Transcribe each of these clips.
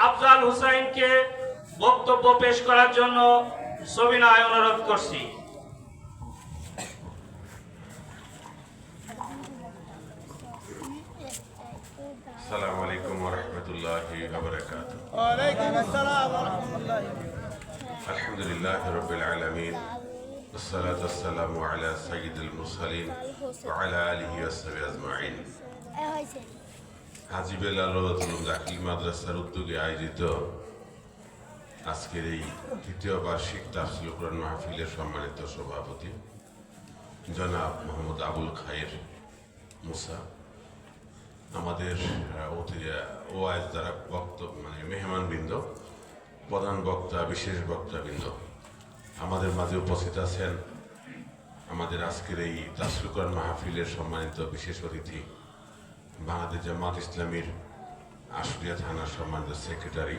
আফজাল হুসাইনকে বক্তব্য পেশ করার জন্য সবিনয় অনুরোধ করছি। আসসালামু আলাইকুম ওয়া রাহমাতুল্লাহি ওয়া বারাকাতুহু। ওয়া আলাইকুম আসসালাম ওয়া রাহমাতুল্লাহি। আলহামদুলিল্লাহি রাব্বিল আলামিন والصلاة والسلام على سيد المرسلين وعلى آله وصحبه أجمعين। হাজী বেলাল রহমাতুল্লাহ দাখিল মাদ্রাসার উদ্যোগে আয়োজিত আজকের এই তৃতীয় বার্ষিক তাফসীরুল কুরআন মাহফিলের সম্মানিত সভাপতি জনাব মোহাম্মদ আবুল খায়ের মুসা, আমাদের ওয়াইজ দ্বারা বক্তব্য মেহমানবৃন্দ, প্রধান বক্তা, বিশেষ বক্তাবৃন্দ, আমাদের মাঝে উপস্থিত আছেন আমাদের আজকের এই তাফসীরুল কুরআন মাহফিলের সম্মানিত বিশেষ অতিথি বাংলাদেশ জামাত ইসলামীর আশুলিয়া থানার সম্মানিত সেক্রেটারি,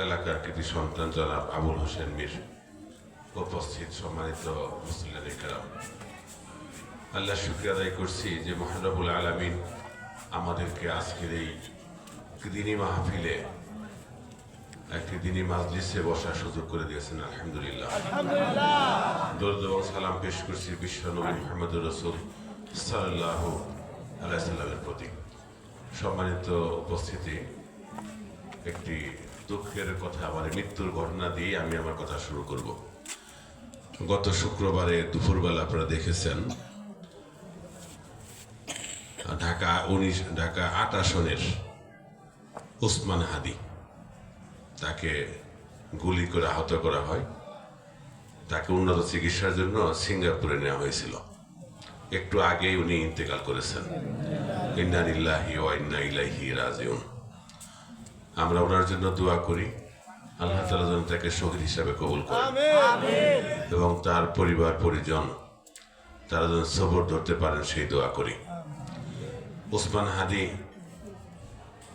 এলাকার কৃতি সন্তান জনাব আবুল হোসেন মীর, উপস্থিত সম্মানিত মুসলিম কেরাম, আল্লাহ শুকরিয়া আদায় করছি যে মহান রব্বুল আলামিন আমাদেরকে আজকের এই দিনী মাহফিলে একটি দিনী মাজলিসে বসার সুযোগ করে দিয়েছেন। আলহামদুলিল্লাহ, দরুদ এবং সালাম পেশ করছি বিশ্ব নবী মুহাম্মদুর রাসূল সাল্লাল্লাহু আলাইহি সাল্লামের প্রতি। সম্মানিত উপস্থিতি, একটি দুঃখের কথা, মৃত্যুর ঘটনা দিয়ে আমি আমার কথা শুরু করব। গত শুক্রবারে দুপুরবেলা আপনারা দেখেছেন ঢাকা ৮ আসনের ওসমান হাদি, তাকে গুলি করে আহত করা হয়। তাকে উন্নত চিকিৎসার জন্য সিঙ্গাপুরে নেওয়া হয়েছিল। একটু আগেই উনি ইন্তেকাল করেছেন। ইন্না লিল্লাহি ওয়া ইন্না ইলাইহি রাজিউন। আমরা ওনার জন্য দোয়া করি, আল্লাহ তাআলা যেন তাকে শহীদ হিসাবে কবুল করেন এবং তার পরিবার পরিজন তারা যেন সবর ধরতে পারেন সেই দোয়া করি। ওসমান হাদি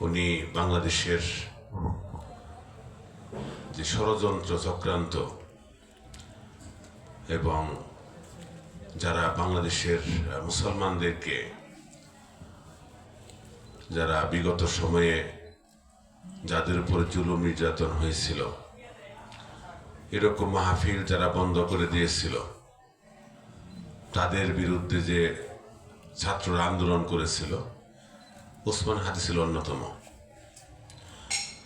উনি বাংলাদেশের যে ষড়যন্ত্র চক্রান্ত এবং যারা বাংলাদেশের মুসলমানদেরকে, যারা বিগত সময়ে যাদের উপর জুলুম নির্যাতন হয়েছিল, এরকম মাহফিল যারা বন্ধ করে দিয়েছিল, তাদের বিরুদ্ধে যে ছাত্ররা আন্দোলন করেছিল, ওসমান হাদি ছিল অন্যতম।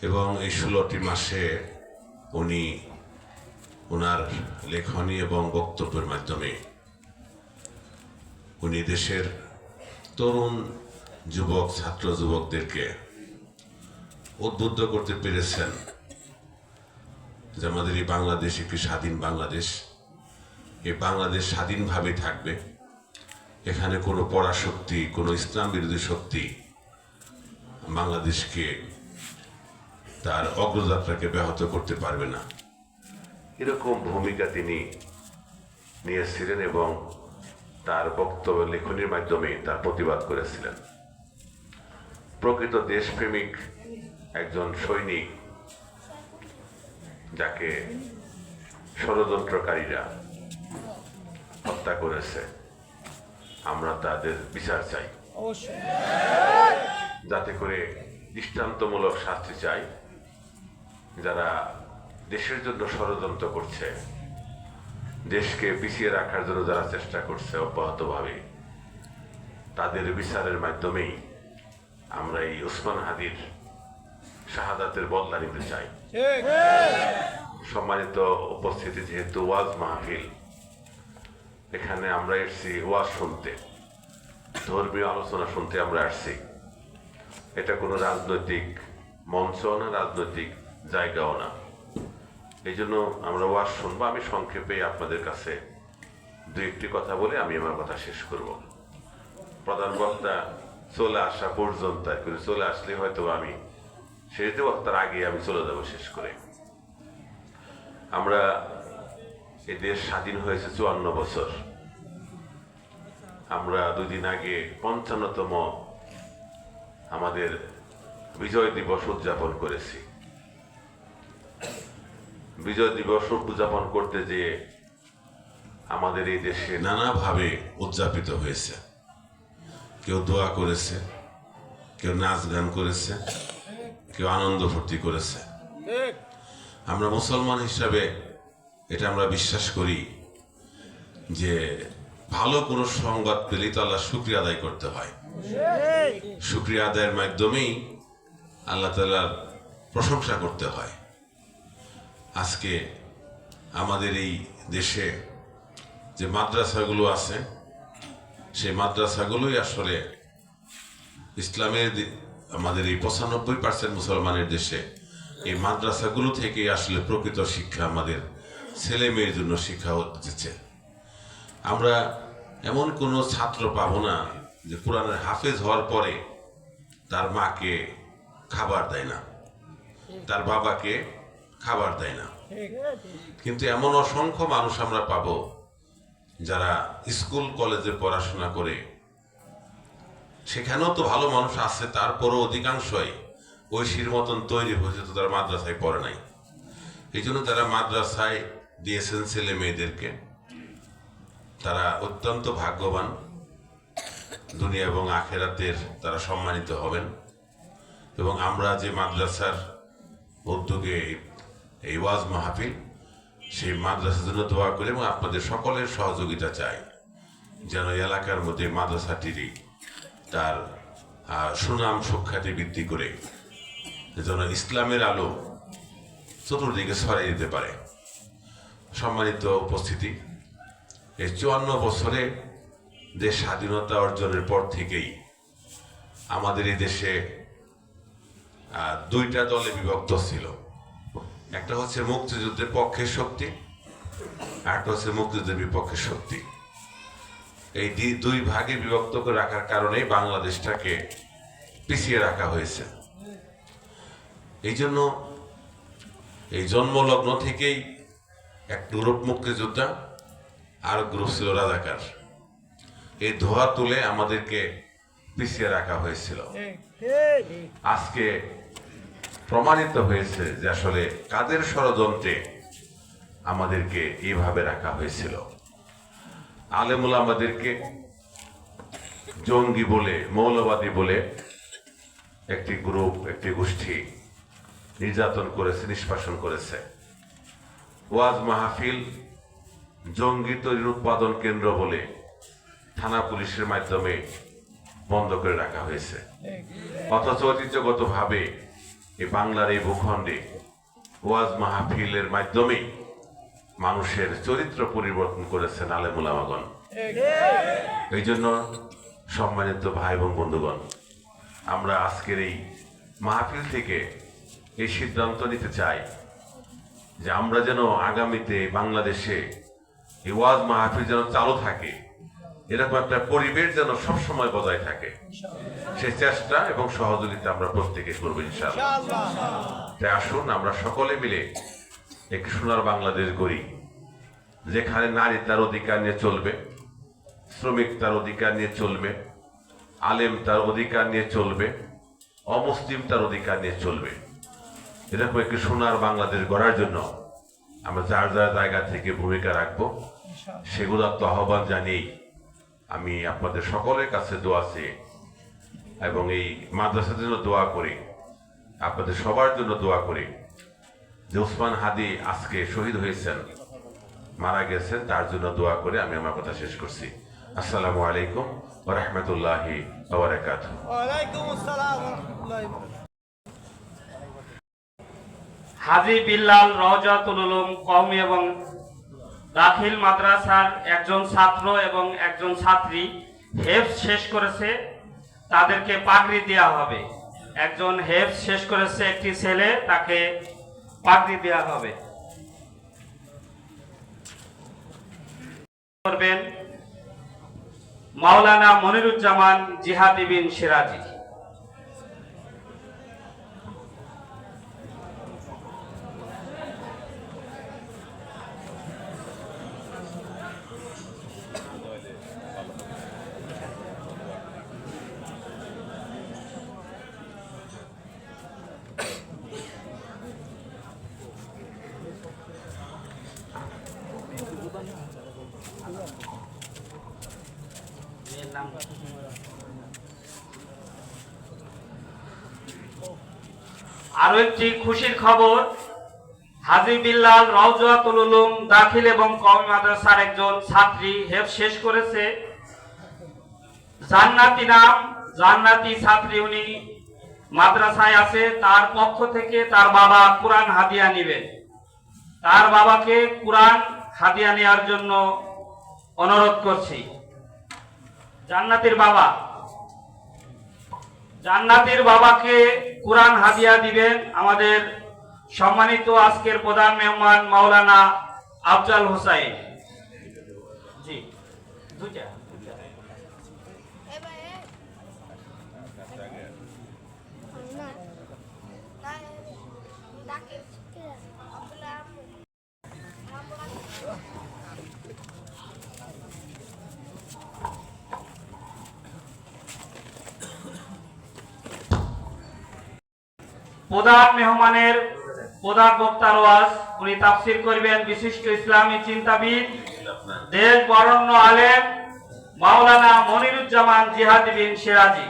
এবং এই 16টি মাসে উনি ওনার লেখনী এবং বক্তব্যের মাধ্যমে উনি দেশের তরুণ যুবক, ছাত্র যুবকদেরকে উদ্বুদ্ধ করতে পেরেছেন যে আমাদের এই বাংলাদেশ একটি স্বাধীন বাংলাদেশ, এই বাংলাদেশ স্বাধীনভাবে থাকবে, এখানে কোনো পরাশক্তি, কোনো ইসলাম বিরোধী শক্তি বাংলাদেশকে তার অগ্রযাত্রাকে ব্যাহত করতে পারবে না। এরকম ভূমিকা তিনি নিয়েছিলেন এবং তার বক্তব্য লেখনীর মাধ্যমে তার প্রতিবাদ করেছিলেন। প্রকৃত দেশপ্রেমিক একজন সৈনিক, যাকে ষড়যন্ত্রকারীরা হত্যা করেছে, আমরা তাদের বিচার চাই, যাতে করে দৃষ্টান্তমূলক শাস্তি চাই। যারা দেশের জন্য ষড়যন্ত্র করছে, দেশকে পিছিয়ে রাখার জন্য যারা চেষ্টা করছে অব্যাহতভাবে, তাদের বিচারের মাধ্যমেই আমরা এই ওসমান হাদির শাহাদাতের বদলা নিতে চাই। সম্মানিত উপস্থিতি, যেহেতু ওয়াজ মাহফিল, এখানে আমরা এসেছি ওয়াজ শুনতে, ধর্মীয় আলোচনা শুনতে আমরা আসছি। এটা কোনো রাজনৈতিক মঞ্চ না, রাজনৈতিক জায়গাও না। এই জন্য আমরা ওয়াজ শুনবো। আমি সংক্ষেপে আপনাদের কাছে দু একটি কথা বলে আমি আমার কথা শেষ করব। প্রধান বক্তা চলে আসা পর্যন্ত, চলে আসলে হয়তো আমি শেষ দেবো, তার আগে আমি চলে যাবো শেষ করে। আমরা এই দেশ স্বাধীন হয়েছে 54 বছর। আমরা 2 দিন আগে 55তম আমাদের বিজয় দিবস উদযাপন করেছি। বিজয় দিবস উদযাপন করতে যে আমাদের এই দেশে নানাভাবে উদযাপিত হয়েছে। কেউ দোয়া করেছে, কেউ নাচ গান করেছে, কেউ আনন্দ ফুর্তি করেছে। ঠিক আমরা মুসলমান হিসাবে এটা আমরা বিশ্বাস করি যে ভালো কোনো সংবাদ পেলেই তো আল্লাহ শুকরিয়া আদায় করতে হয়। শুকরিয়া আদায়ের মাধ্যমেই আল্লাহ তাআলার প্রশংসা করতে হয়। আজকে আমাদের এই দেশে যে মাদ্রাসাগুলো আছে, সেই মাদ্রাসাগুলোই আসলে ইসলামের আমাদের এই 95% মুসলমানের দেশে এই মাদ্রাসাগুলো থেকে আসলে প্রকৃত শিক্ষা আমাদের ছেলে মেয়ের জন্য শিক্ষা হচ্ছে। আমরা এমন কোনো ছাত্র পাবো না যে কোরআনের হাফেজ হওয়ার পরে তার মাকে খাবার দেয় না, তার বাবাকে খাবার দেয় না। কিন্তু এমন অসংখ্য মানুষ আমরা পাবো যারা স্কুল কলেজে পড়াশোনা করে, সেখানেও তো ভালো মানুষ আছে, তারপরও অধিকাংশই ঐশীর মতন তৈরি হয়েছে, তো তারা মাদ্রাসায় পড়ে নাই। এই জন্য তারা মাদ্রাসায় দিয়েছেন ছেলে মেয়েদেরকে, তারা অত্যন্ত ভাগ্যবান, দুনিয়া এবং আখেরাতের তারা সম্মানিত হবেন। এবং আমরা যে মাদ্রাসার উদ্যোগে এই ওয়াজ মাহফিল, সেই মাদ্রাসার জন্য দোয়া করি এবং আপনাদের সকলের সহযোগিতা চাই, যেন এলাকার মধ্যে মাদ্রাসাটিরই তার সুনাম সুখ্যাতি বৃদ্ধি করে যেন ইসলামের আলো চতুর্দিকে ছড়িয়ে দিতে পারে। সম্মানিত উপস্থিতি, এই 54 বছরে দেশ স্বাধীনতা অর্জনের পর থেকেই আমাদের এই দেশে দুইটা দলে বিভক্ত ছিল। একটা হচ্ছে মুক্তিযুদ্ধের পক্ষের শক্তি, আরেকটা হচ্ছে মুক্তিযুদ্ধের বিপক্ষের শক্তি। এই দুই ভাগে বিভক্ত করে রাখার কারণে বাংলাদেশটাকে পিছিয়ে রাখা হয়েছে। এই জন্য এই জন্মলগ্ন থেকেই এক গ্রুপ মুক্তিযোদ্ধা আর গ্রুপ ছিল রাজাকার। এই ধোয়া তুলে আমাদেরকে পিছিয়ে রাখা হয়েছিল। আজকে প্রমাণিত হয়েছে যে আসলে কাদের ষড়যন্ত্রে আমাদেরকে এইভাবে রাখা হয়েছিল। আলেমুল আমাদেরকে জঙ্গি বলে, মৌলবাদী বলে একটি গ্রুপ, একটি গোষ্ঠী নির্যাতন করেছে, নিষ্পাষণ করেছে। ওয়াজ মাহফিল জঙ্গি তৈরির উৎপাদন কেন্দ্র বলে থানা পুলিশের মাধ্যমে বন্ধ করে রাখা হয়েছে। অথচ ঐতিহ্যগতভাবে এই বাংলার এই ভূখণ্ডে ওয়াজ মাহফিলের মাধ্যমে মানুষের চরিত্র পরিবর্তন করেছেন আলেম উলামাগণ। এই জন্য সম্মানিত ভাই এবং বন্ধুগণ, আমরা আজকের এই মাহফিল থেকে এই সিদ্ধান্ত নিতে চাই যে আমরা যেন আগামীতে বাংলাদেশে এই ওয়াজ মাহফিল যেন চালু থাকে, এরকম একটা পরিবেশ যেন সবসময় বজায় থাকে, সেই চেষ্টা এবং সহযোগিতা আমরা প্রত্যেকে করবো ইনশাআল্লাহ। তাই আসুন আমরা সকলে মিলে একটি সোনার বাংলাদেশ গড়ি, যেখানে নারী তার অধিকার নিয়ে চলবে, শ্রমিক তার অধিকার নিয়ে চলবে, আলেম তার অধিকার নিয়ে চলবে, অমুসলিম তার অধিকার নিয়ে চলবে। এরকম একটি সোনার বাংলাদেশ গড়ার জন্য আমরা যার যার জায়গা থেকে ভূমিকা রাখবো, সেগুলোর তো আহ্বান জানিয়েই আমি আপনাদের সকলের কাছে দোয়া চেয়ে এবং এই মাদ্রাসার জন্য দোয়া করি, আপনাদের সবার জন্য দোয়া করি যে ওসমান হাদি আজকে শহীদ হয়েছেন, মারা গেছেন, তার জন্য দোয়া করে আমি আমার কথা শেষ করছি। আসসালামু আলাইকুম ওয়া রাহমাতুল্লাহি ওয়া বারাকাতুহু। ওয়ালাইকুম আসসালাম ওয়া রাহমাতুল্লাহি ওয়া বারাকাতুহু। হাজী বিল্লাল রওজাতুল উলুম কওমি এবং দাখিল মাদ্রাসার একজন ছাত্র এবং একজন ছাত্রী হেফজ শেষ করেছে, তাদেরকে পাগড়ি দেওয়া হবে। একজন হেফজ শেষ করেছে, একটি ছেলে, তাকে পাগড়ি দেওয়া হবে। করবেন মাওলানা মনিরুজ্জামান জিহাদি বিন সিরাজি। আরো একটি খুশির খবর, হাজী বিল্লাল রওজাতুল উলুম দাখিল এবং কওমি মাদ্রাসার একজন ছাত্রী হেফজ শেষ করেছে। জান্নাতি নাম, জান্নাতি ছাত্রী, উনি মাদ্রাসায় আছে। তার পক্ষ থেকে তার বাবা কুরআন হাদিয়া নেবেন। তার বাবাকে কুরআন হাদিয়া নেওয়ার জন্য অনুরোধ করছি। জান্নাতির বাবাকে কুরআন হাদিয়া দিবেন আমাদের সম্মানিত আজকের প্রধান মেহমান মাওলানা আফজাল হোসাইন। জি, দুইটা প্রধান বক্তার ওয়াজ, উনি তাফসীর করবেন বিশিষ্ট ইসলামী চিন্তাবিদ, দেশ বরেণ্য আলেম মাওলানা মনিরুজ্জামান জিহাদি বিন সিরাজি,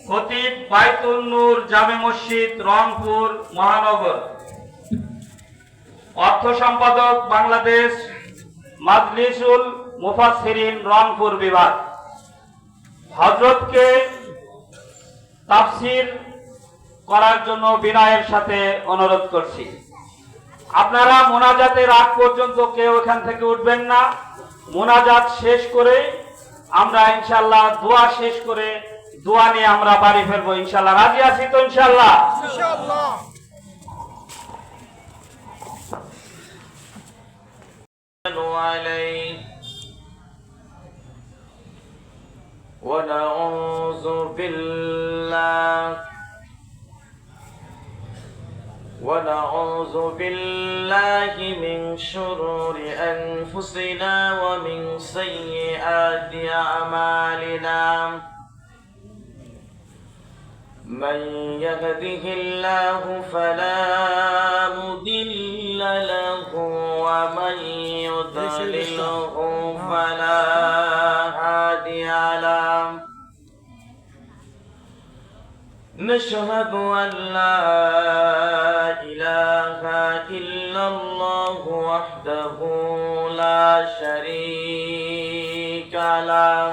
খতিব বাইতুন নূর জামে মসজিদ রংপুর মহানগর, অর্থ সম্পাদক বাংলাদেশ মাজলিসুল মুফাসসিরিন রংপুর বিভাগ। হযরতকে তাফসীর করার জন্য বিনয়ের সাথে অনুরোধ করছি। আপনারা মোনাজাতের আগ পর্যন্ত কেউ এখান থেকে উঠবেন না। মোনাজাত শেষ করে আমরা ইনশাআল্লাহ দোয়া শেষ করে দোয়া নিয়ে আমরা বাড়ি ফিরবো ইনশাআল্লাহ। রাজি আছি তো ইনশাআল্লাহ? ইনশাআল্লাহ। ونعوذ بالله من شرور أنفسنا ومن سيئات أعمالنا. من يهده الله فلا مضل له ومن يضلله فلا هادي له. نشهد أن لا إله إلا الله وحده لا شريك له.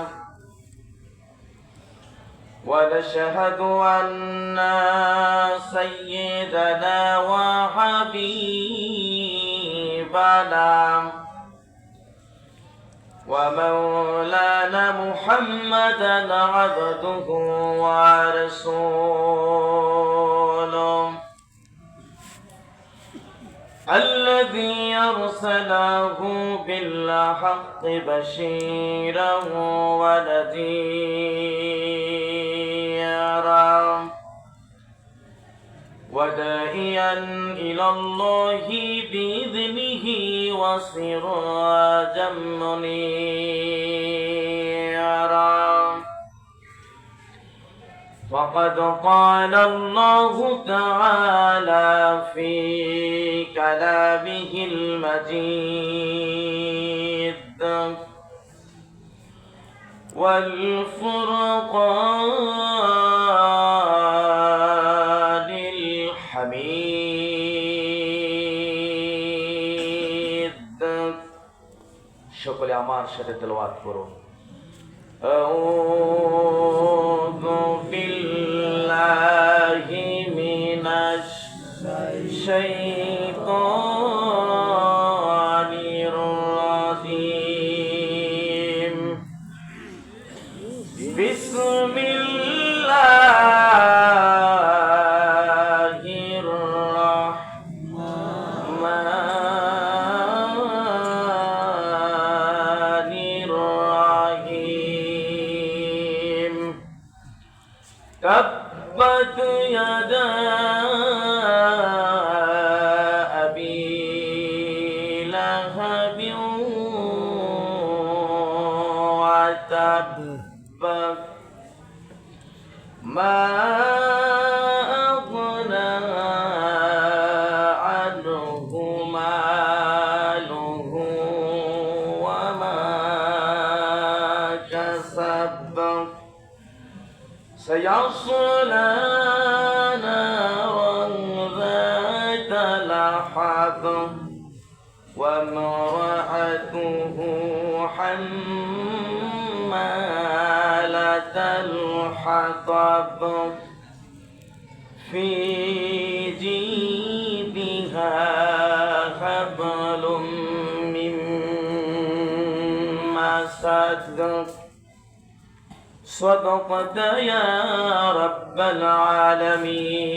ونشهد أن سيدنا وحبيبنا ومولانا محمدا عبده ورسوله الذي أرسله بالحق بشيرا ونذيرا وداعيا إلى الله بإذنه وسراجا منيرا. فقد قال الله تعالى في كلامه المجيد والفرقان الحميد. সকলে আমার সাথে তেলাওয়াত করুন। أعوذ بالله من الشيطان الرجيم. بسم الله الرحمن الرحيم. تبت يدا أبي وامرأته حمالة الحطب في جيدها حبل من مسد صدقت يا رب العالمين.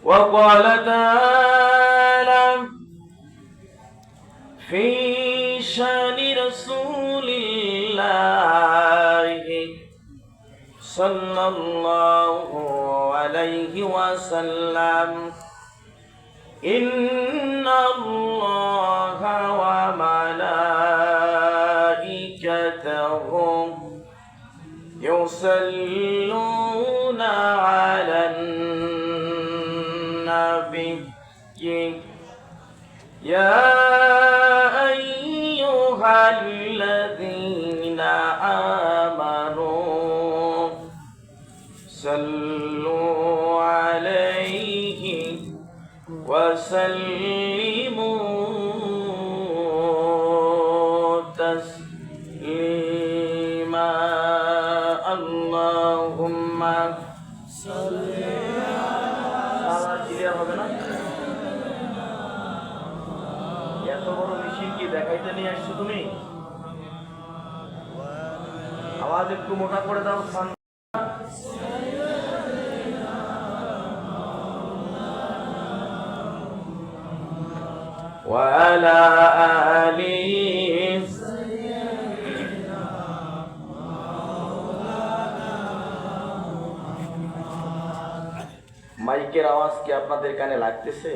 وقال تعالى في شان رسول الله صلى الله عليه وسلم إن الله وملائكته يصلون على النبي يا أيها الذين آمنوا صلوا عليه وسلموا تسليما. اللهم صل হবে না এত বড় মেশিন কি দেখাইতে নিয়ে আসছো তুমি? আওয়াজ একটু মোটা করে দাও। وعلى آله মাইকের আওয়াজ কি আপনাদের কানে লাগতেছে?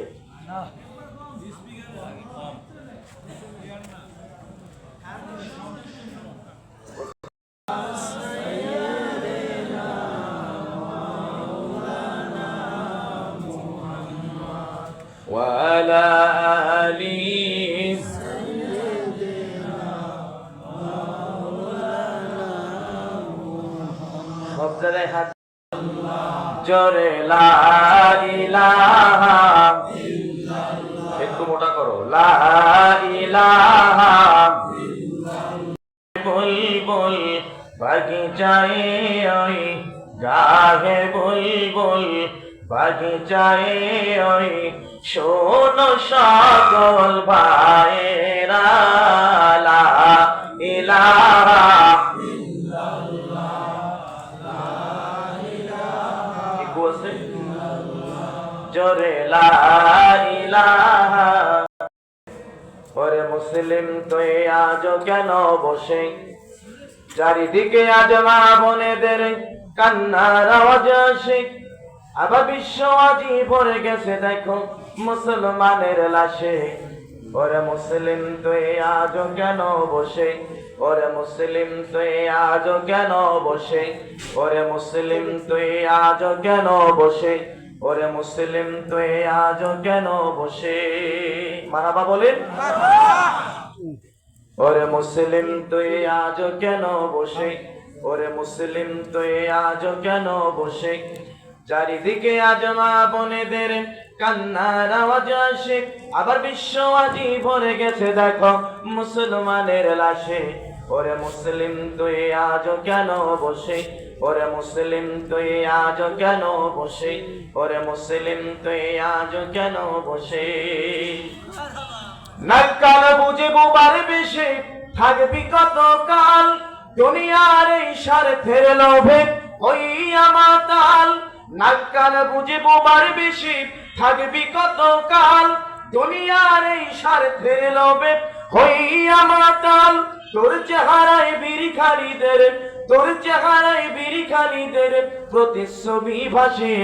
وعلى آله সব জায়গায় হাত জোরে লা ইলাহা ইল্লাল্লাহ, একটু মোটা করো লা ইলাহা বুলবুল বাগিচায় ওই গাহে বুলবুল বাগিচায় ওই শোনো সকল ভাইরা লা ইলাহা জোরে লা ইলাহা। ওরে মুসলিম তুই আজ কেন বসে চারিদিকে আজ মা বোনেদের কান্নার আওয়াজ আসে, আবার বিশ্ব আজি ভরে গেছে দেখো মুসলমানের লাশে। ওরে মুসলিম তুই আজ কেন বসে, ওরে মুসলিম তুই আজ কেন বসে, ওরে মুসলিম তুই আজ কেন বসে, ওরে মুসলিম তুই আজ কেন বসে। মারহাবা বলেন। ওরে মুসলিম তুই আজ কেন বসে, ওরে মুসলিম তুই আজ কেন বসে চারিদিকে আজ মা বোনেদের কান্নার আওয়াজ আসে, আবার বিশ্ব আজি ভরে গেছে দেখো মুসলমানের লাশে। ওরে মুসলিম তুই আজ কেন বসে, ওরে মুসলিম তুই আজ কেন বসে, ওরে মুসলিম তুই আজ কেন বসে। নাক কান বুঝে বোবার বেশে থাকবি কত কাল, দুনিয়ার এই স্বার্থের লোভে হইয়া মাতাল। নাক কান বুঝে বোবার বেশে থাকবি কত কাল, দুনিয়ার এই স্বার্থের লোভে হইয়া মাতাল। তোর চেহারায় বিরিখালীদের, তোর চেহারায় বিরিখালীদের প্রতিচ্ছবি ভাসে।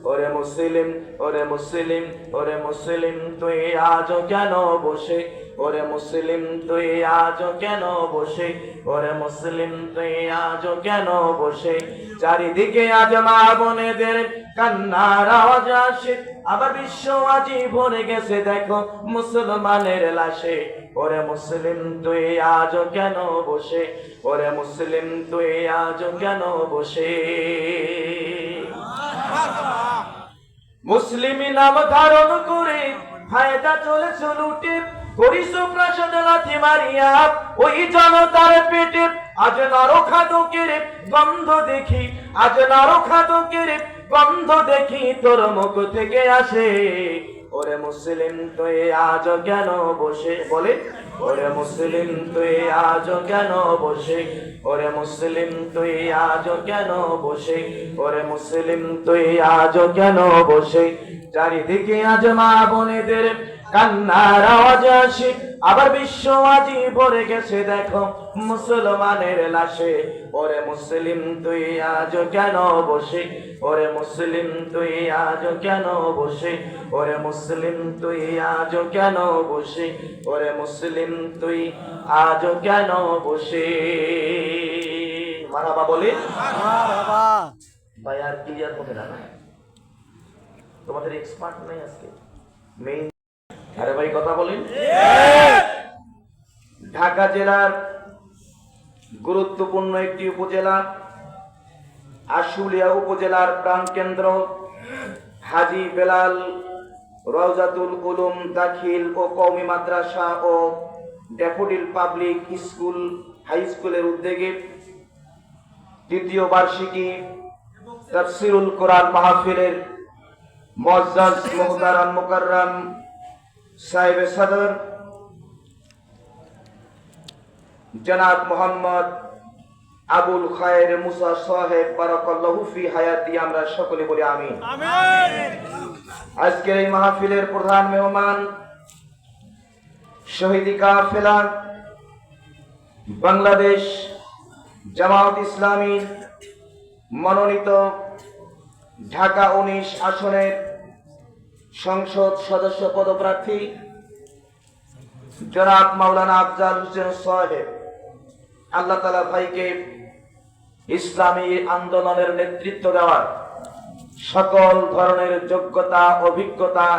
ওরে মুসলিম, ওরে মুসলিম, ওরে মুসলিম তুই আজ কেন বসে, ওরে মুসলিম তুই আজ কেন বসে, ওরে মুসলিম তুই আজ কেন বসে চারিদিকে আজ মা বোনেদের কান্নার আওয়াজ আসে, আবার বিশ্ব আজি ভরে গেছে দেখো মুসলমানের লাশে। ওরে মুসলিম তুই আজ কেন বসে, ওরে মুসলিম তুই আজ কেন বসে। মুসলিমি নাম ধারণ করে ফায়দা চলেছ লুটে, করিস প্রাসাদ লাথি মারিয়া ওই জনতার পেটে। আজ নরখাদকের গন্ধ দেখি, আজ নরখাদকের গন্ধ দেখি তোর মুখ থেকে আসে। ওরে মুসলিম তুই আজ কেন বসে, বলে ওরে মুসলিম তুই আজ কেন বসে, ওরে মুসলিম তুই আজ কেন বসে, ওরে মুসলিম তুই আজ কেন বসে। চারিদিকে আজ মা বোনেদের কান্নার আওয়াজ আসে, আবার বিশ্ব আজি ভরে গেছে দেখো মুসলমানের লাশে। ওরে মুসলিম তুই আজ কেন বসে, ওরে মুসলিম তুই আজ কেন বসে, ওরে মুসলিম তুই আজ কেন বসে, ওরে মুসলিম তুই আজ কেন বসে। মারহাবা বলি ভাই, আর ক্লিয়ার হবে না? তোমাদের এক্সপার্ট নাই আজকে মেইন। আরে ভাই কথা বলেন। ঢাকা জেলার গুরুত্বপূর্ণ একটি উপজেলা, আশুলিয়া উপজেলার প্রাণকেন্দ্র হাজী বেলাল রওজাতুল উলুম দাখিল ও কওমি মাদ্রাসা ও ড্যাফোডিল পাবলিক স্কুল হাই স্কুলের উদ্যোগে দ্বিতীয় বার্ষিকী তাফসিরুল কোরআন মাহফিলের মুআজ্জাজ মুহতারাম মুকাররম সাহেব সদর জনাব মোহাম্মদ আবুল খায়ের মুসা সাহেব বারাকাল্লাহু ফি হায়াতি, আমরা সকলে বলি আমিন। আজকের এই মাহফিলের প্রধান মেহমান শহীদি কাফেলা বাংলাদেশ জামায়াত ইসলামী মনোনীত ঢাকা 19 আসনের সংসদ সদস্য পদপ্রার্থী জনাব মাওলানা আফজাল হোসেন সাহেব। আল্লাহ তাআলা ভাইকে ইসলামী আন্দোলনের নেতৃত্ব দেওয়ার সকল ধরনের যোগ্যতা, অভিজ্ঞতা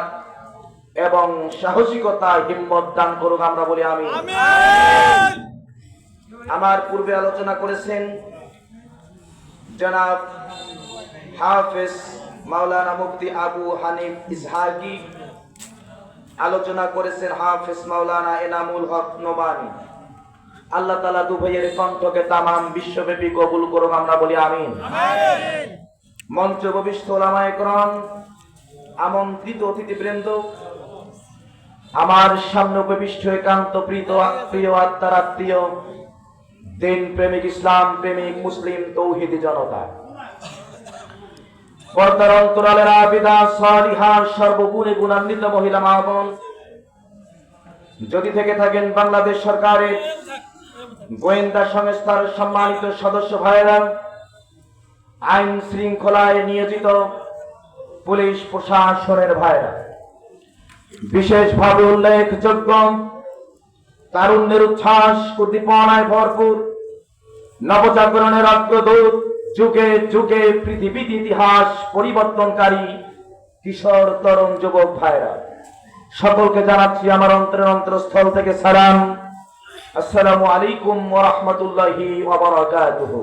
এবং সাহসিকতা, হিম্মত দান করুক, আমরা বলি আমিন। আমার পূর্বে আলোচনা করেছেন জনাব হাফেজ মাওলানা মুফতি আবু হানিফ ইসহাকি, আলোচনা করেছেন হাফেজ মাওলানা এনামুল হক নোমানী। আল্লাহ তাআলা দুভাইয়ের কণ্ঠকে তামাম বিশ্বব্যাপী কবুল করুক, আমরা বলি আমিন। মঞ্চ উপবিষ্ট ওলামায়ে কেরাম, আমন্ত্রিত অতিথিবৃন্দ, আমার সামনে উপবিষ্ট একান্ত প্রিয় আত্মার আত্মীয়, দিন প্রেমিক, ইসলাম প্রেমিক, মুসলিম তৌহিদি জনতা, পর্দার অন্তরালের আবিদা সালিহা সর্বগুণে গুণান্বিত মহিলা মা বোন, যদি থেকে থাকেন বাংলাদেশ সরকারের গোয়েন্দা সংস্থার সম্মানিত সদস্য ভাইরা, আইন শৃঙ্খলায় নিয়োজিত পুলিশ প্রশাসনের ভাইরা, বিশেষভাবে উল্লেখযোগ্য তারুণ্যের উচ্ছ্বাস উদ্দীপনায় ভরপুর নবজাগরণের অগ্রদূত, যুগে যুগে পৃথিবীর ইতিহাস পরিবর্তনকারী কিশোর তরুণ যুবক ভাইরা, সকলকে জানাচ্ছি আমার অন্তরের অন্তরস্থল থেকে সালাম। আসসালামু আলাইকুম ওয়া রাহমাতুল্লাহি ওয়া বারাকাতুহু।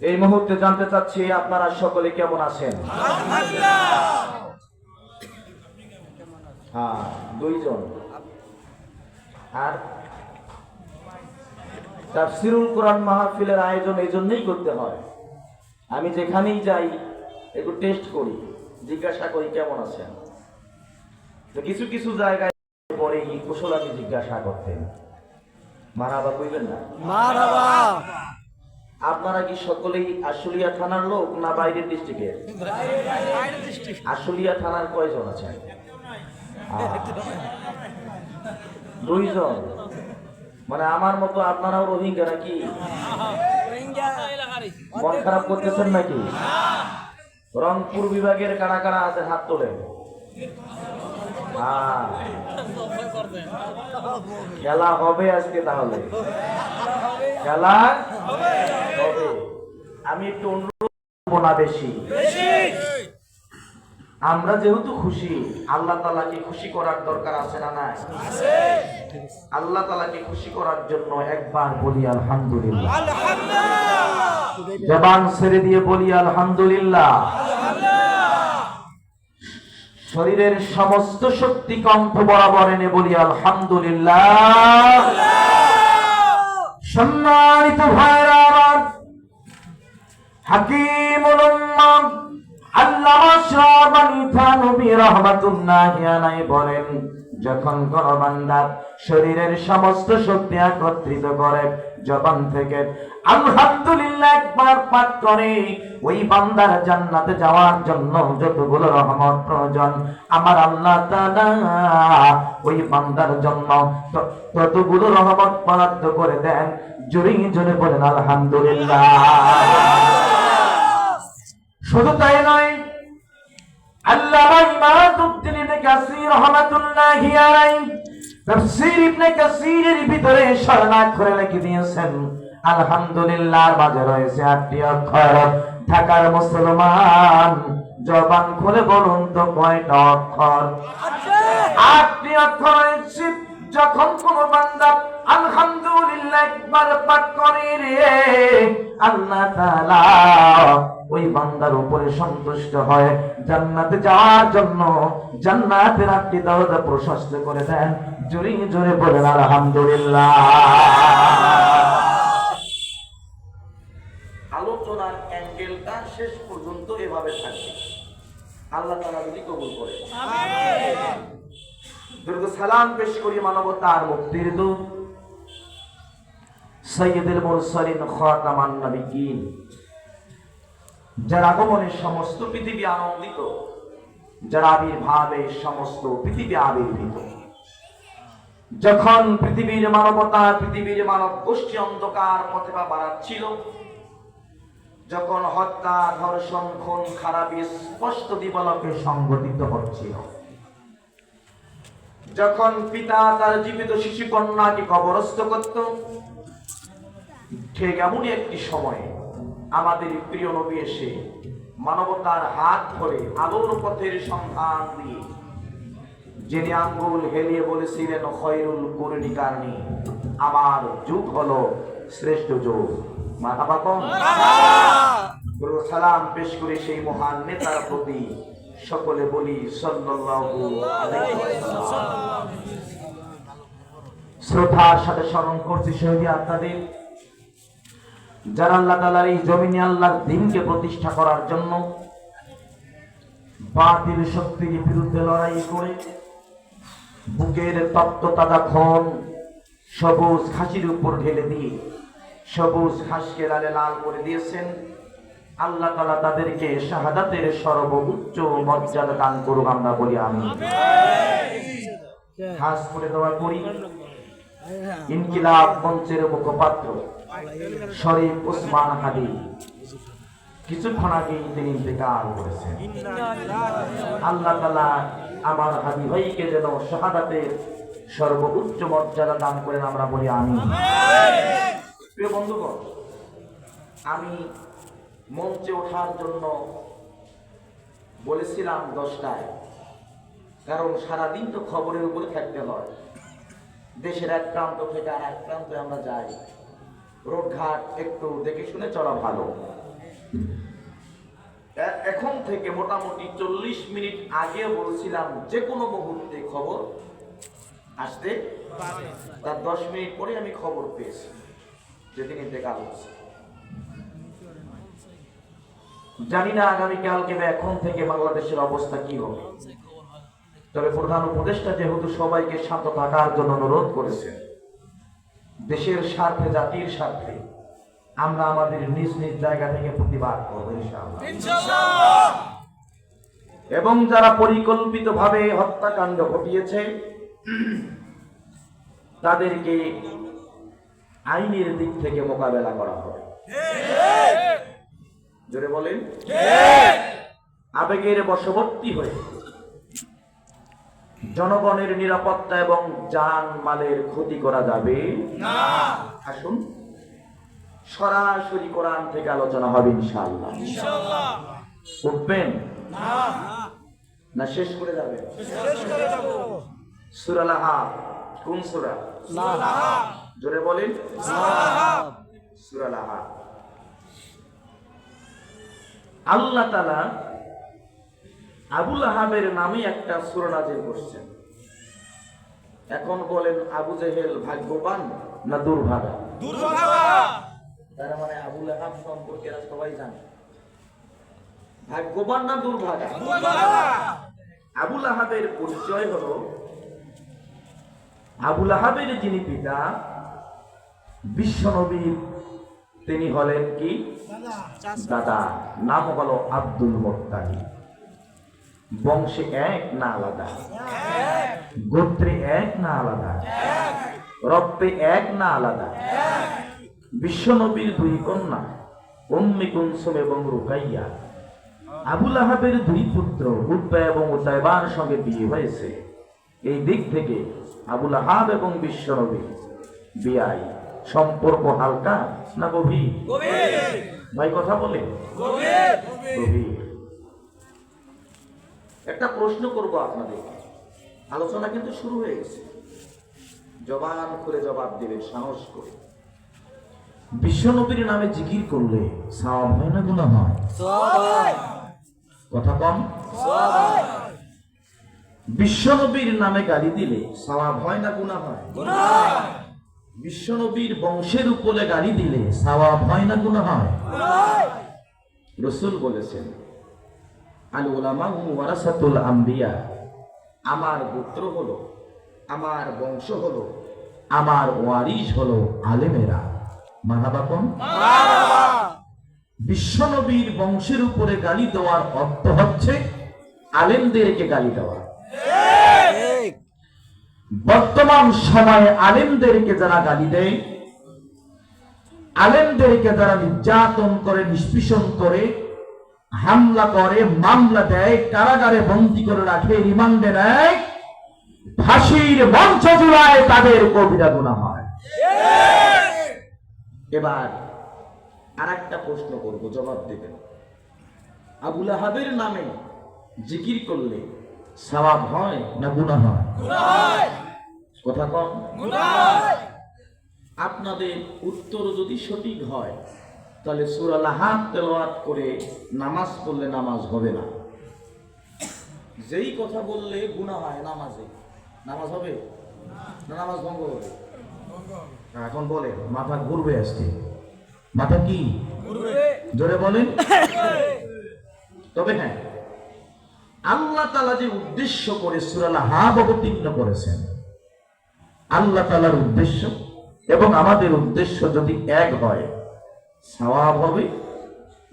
এই মুহূর্তে জানতে চাচ্ছি আপনারা সকলে কেমন আছেন? হ্যাঁ, দুইজন। আর তাফসিরুল কোরআন মাহফিলের আয়োজন এই জন্যই করতে হয়, আমি যেখানেই যাই একটু টেস্ট করি, জিজ্ঞাসা করি কেমন আছেন। তো কিছু কিছু জায়গায় পরে কুশলাদি জিজ্ঞাসা করতেন, মারহাবা কইবেন না? মারহাবা। আপনারা কি সকলেই আশুলিয়া থানার লোক না বাইরের ডিস্ট্রিক্টের? আশুলিয়া থানার কয়জন আছেন? দুইজন। মানে আমার মতো আপনারাও রোহিঙ্গা নাকি? মন খারাপ করতেছেন নাকি? রংপুর বিভাগের কারা কারা আছে হাত তোলেন। খেলা হবে আজকে, তাহলে খেলা হবে। আমি একটু অনুরোধ করব না বেশি, আমরা যেহেতু খুশি, আল্লাহ তাআলাকে খুশি করার দরকার আছে না নাই? আল্লাহ তাআলাকে খুশি করার জন্য একবার বলি আলহামদুলিল্লাহ। জবান ছেড়ে দিয়ে বলি আলহামদুলিল্লাহ। শরীরের সমস্ত শক্তি কণ্ঠ বরাবর এনে বলি আলহামদুলিল্লাহ। সম্মানিত ভাইরা আমার, হাকিমুল উম্মাহ আল্লামা শাহবানী থানভী রাহমাতুল্লাহি আলাইহি বলেন, যখন কোন বান্দা শরীরের সমস্ত শক্তি একত্রিত করে জবান থেকে আলহামদুলিল্লাহ একবার পাঠ করে, ওই বান্দার জান্নাতে যাওয়ার জন্য যতগুলো রহমত প্রয়োজন আমার আল্লাহ তাআলা ওই বান্দার জন্য ততগুলো রহমত বরাদ্দ করে দেন। জোরে জোরে বলেন আলহামদুলিল্লাহ। শুধু তাই নয়, আল্লামা ইমাদউদ্দিন ইবনে কাসির রাহমাতুল্লাহি আলাইহি তাফসীর ইবনে কাসিরের ভিতরে শরণাক্ষরে লিখে দিয়েছেন, আলহামদুলিল্লাহর মাঝে রয়েছে 8টি অক্ষর। ঢাকার মুসলমান জবান খুলে বলুন তো কয়টা অক্ষর? 8টি অক্ষর রয়েছে। যখন কোন বান্দা আলহামদুলিল্লাহ একবার পাঠ করে রে, আল্লাহ তাআলা ওই বান্দার উপরে সন্তুষ্ট হয়, জান্নাতে যাওয়ার জন্য জান্নাতের 8টি দরজা প্রশস্ত করে দেন। জোরে জোরে বলেন আলহামদুলিল্লাহ। আলোচনার অ্যাঙ্গেলটা শেষ পর্যন্ত এভাবে থাকবে, আল্লাহ তাআলা যদি কবুল করে। আমিন। দরুদ সালাম পেশ করি মানবতার মুক্তির দূত সাইয়্যিদুল মুরসালিন খাতামান নবিয়্যিন, যার আগমনে সমস্ত পৃথিবী আনন্দিত, যার আবির্ভাবে সমস্ত পৃথিবী আবির্ভূত। যখন পৃথিবীর মানবতা, পৃথিবীর মানব গোষ্ঠী অন্ধকার পথে পা বাড়াচ্ছিল, যখন হত্যা, ধর্ষণ, খুন, খারাপি স্পষ্ট দিবালোকে সংঘটিত হচ্ছিল, যখন পিতা তার জীবিত শিশু কন্যাকে কবরস্থ করত, ঠিক এমনই একটি সময়ে আমাদের প্রিয় নবী এসে মানবতার হাত ধরে আলোর পথের সন্ধান দিয়ে যিনি আঙ্গুল হেলিয়ে বলেছিলেন খয়রুল কুরনি কারনি, আমার যুগ হলো শ্রেষ্ঠ যুগ। মারহাবা কোন? সালাম পেশ করে সেই মহান নেতার প্রতি সকলে বলি সাল্লাল্লাহু আলাইহি ওয়াসাল্লাম। শ্রদ্ধার সাথে স্মরণ করছি শহীদ আত্মাদের, যারা আল্লাহ তাআলার এই জমিনে আল্লাহর দ্বীনকে প্রতিষ্ঠা করার জন্য বাতিল শক্তির বিরুদ্ধে লড়াই করে বুকের তপ্ত তাজা খুন সবুজ ঘাসের উপর ঢেলে দিয়ে সবুজ ঘাসকে লালে লাল করে দিয়েছেন। আল্লাহ তাআলা তাদেরকে শাহাদাতের সর্বোচ্চ মর্যাদা দান করুক, আমরা বলি আমিন। খাস করে দোয়া করি ইনকিলাব মঞ্চের মুখপাত্র শরীফ ওসমান হাদি, কিছুক্ষণ আগে তিনি ইন্তেকাল করেছেন। আল্লাহ তাআলা আমার হাদি ভাইকে যেন শাহাদাতের সর্বোচ্চ মর্যাদা দান করেন, আমরা বলি আমিন। প্রিয় বন্ধুগণ, আমি মঞ্চে ওঠার জন্য বলেছিলাম 10টায়, কারণ সারাদিন তো খবরের উপরে থাকতে হয়। দেশের এক প্রান্ত থেকে আর এক প্রান্তে আমরা যাই, রোডঘাট একটু দেখে শুনে চলা ভালো। এখন থেকে মোটামুটি 40 মিনিট আগে বলছিলাম যে কোনো মুহূর্তে খবর আসতে, তার 10 মিনিট পরে আমি খবর পেয়েছি যে তিনি ইন্তেকাল হয়েছে। জানি না আগামীকাল কিংবা এখন থেকে বাংলাদেশের অবস্থা কি হবে, তবে প্রধান উপদেষ্টা যেহেতু সবাইকে শান্ত থাকার জন্য অনুরোধ করেছেন, দেশের স্বার্থে, জাতির স্বার্থে আমরা আমাদের নিজ নিজ জায়গা থেকে প্রতিবাদ করব ইনশাআল্লাহ। এবং যারা পরিকল্পিতভাবে হত্যাকাণ্ড ঘটিয়েছে তাদেরকে আইনের দিক থেকে মোকাবেলা করা হবে। জোরে বলেন। আবেগের বশবর্তী হয়ে জনগণের নিরাপত্তা এবং জান মালের ক্ষতি করা যাবে না। আসুন সরাসরি কোরআন থেকে আলোচনা হবে ইনশাআল্লাহ। উঠবেন? না শেষ করে যাবে? সূরা লাহাব কোন সূরা? জোরে বলেন। সূরা লাহাব। আল্লাহ তাআলা আবু লাহাবের নামে একটা সূরা নাযিল করছেন। এখন বলেন আবু জেহেল ভাগ্যবান না দুর্ভাগা? তার মানে আবু লাহাব সম্পর্কে এরা সবাই জানে। ভাগ্যবান না দুর্ভাগা? আবু লাহাবের পরিচয় হলো, আবু লাহাবের যিনি পিতা বিশ্বনবীর, তিনি হলেন কি দাদা, নাম হলো আব্দুল মুত্তালিব। বংশে এক না আলাদা, গোত্রে এক না আলাদা, রক্তে এক না আলাদা। বিশ্বনবীর দুই কন্যা উম্মে কুলসুম এবং রুকাইয়া, আবু লাহাবের দুই পুত্র উতবা এবং উতাইবার সঙ্গে বিয়ে হয়েছে। এই দিক থেকে আবু লাহাব এবং বিশ্বনবী বিয়াই সম্পর্ক হালকা না গভীর? ভাই কথা বলে গভীর। একটা প্রশ্ন করব আপনাদের, আলোচনা কিন্তু শুরু হয়ে গেছে, জবান খুলে জবাব দেবেন সাহস করে। বিশ্বনবীর নামে জিকির করলে সওয়াব হয় না গুনাহ হয়? কথা কম। বিশ্বনবীর নামে গালি দিলে সওয়াব হয় না গুনাহ হয়? বিশ্বনবীর বংশের উপরে গালি দিলে সওয়াব হয় না গুনাহ হয়? রাসূল বলেছেন আল উলামা ওয়ারাসাতুল আম্বিয়া, আমার গোত্র হলো, আমার বংশ হলো, আমার ওয়ারিশ হলো আলেমেরা। মারহাবা কোন? বিশ্বনবীর বংশের উপরে গালি দেওয়ার অর্থ হচ্ছে আলেমদেরকে গালি দেওয়া। বর্তমান সময়ে আলেমদেরকে যারা গালি দেয়, আলেমদেরকে যারা নির্যাতন করে, নিষ্পেষণ করে, হামলা করে, মামলা দেয়, কারাগারে বন্দী করে রাখে, রিমান্ডে নেয়, ফাঁসির মঞ্চ জুড়ায়, তাদের কবিরা গুনাহ হয়। এবার আর একটা প্রশ্ন করবো, জবাব দেবেন। আবু লাহাবের নামে জিকির করলে সওয়াব হয় না গুনাহ হয়? কথা কম। আপনাদের উত্তর যদি সঠিক হয় তাহলে সূরা লাহাব তেলাওয়াত করে নামাজ পড়লে নামাজ হবে না। যেই কথা বললে গুনাহ হয় নামাজে, নামাজ হবে না নামাজ ভঙ্গ হবে? এখন বলে মাথা ঘুরবে আজকে। মাথা কি জোরে বলেন। তবে হ্যাঁ, আল্লাহ তাআলা যে উদ্দেশ্য করে সূরা লাহাব অবতীর্ণ করেছেন, আল্লাহ তাআলার উদ্দেশ্য এবং আমাদের উদ্দেশ্য যদি এক হয়, সওয়াব হবে,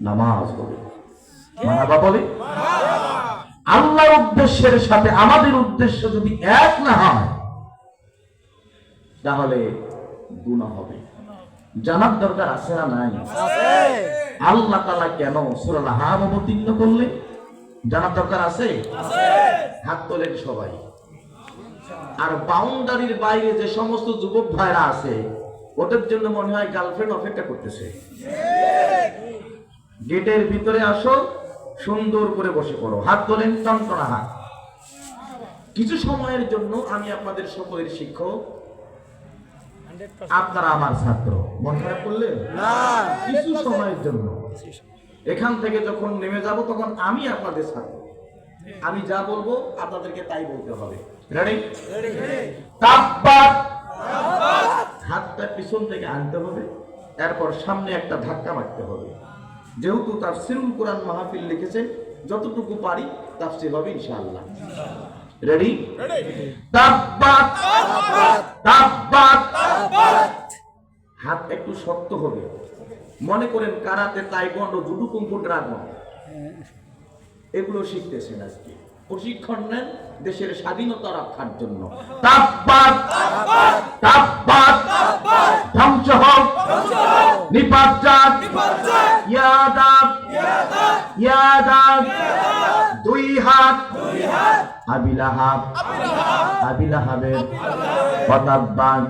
নামাজ হবে। মারহাবা বলে। আল্লাহর উদ্দেশ্যের সাথে আমাদের উদ্দেশ্য যদি এক না হয় তাহলে গুনাহ হবে। জানার দরকার আছে না নাই? আল্লাহ তাআলা কেন সূরা লাহাব অবতীর্ণ করলেন জানার দরকার আছে? হাত তোলেন সবাই। আর বাউন্ডারির বাইরে যে সমস্ত যুবক ভাইরা আছে, ওদের জন্য মনে হয় গার্লফ্রেন্ড অপেক্ষা করতেছে। গেটের ভিতরে আসো, সুন্দর করে বসে পড়ো। হাত তোলেন, টনটনা হাত। কিছু সময়ের জন্য আমি আপনাদের সকলের শিক্ষক, আপনারা আমার ছাত্র। মন খারাপ করলেন না? কিছু সময়ের জন্য এখান থেকে যখন নেমে যাব তখন আমি আপনাদের ছাত্র। আমি যা বলবো আপনাদেরকে তাই বলতে হবে। রেডি? তাকবীর। হাতটা পিছন থেকে আনতে হবে, এরপর সামনে একটা ধাক্কা মারতে হবে। যেহেতু তাফসীরুল কোরআন মাহফিল লিখেছেন, যতটুকু পারি তাফসীর হবে ইনশাআল্লাহ। রেডি? তাকবীর। তাকবীর। হাত একটু শক্ত হবে। মনে করেন karate, taekwondo, judo, kung fu, dragon এগুলো শিখতেছেন আজকে, প্রশিক্ষণ নেন দেশের স্বাধীনতা রক্ষার জন্য। তাকবীর। তাকবীর। ধ্বংস হোক, নিপাত যাক, ইয়াদাব, ইয়াদাব। দুই হাত আবি লাহাব, আবি লাহাবের পতাব্বান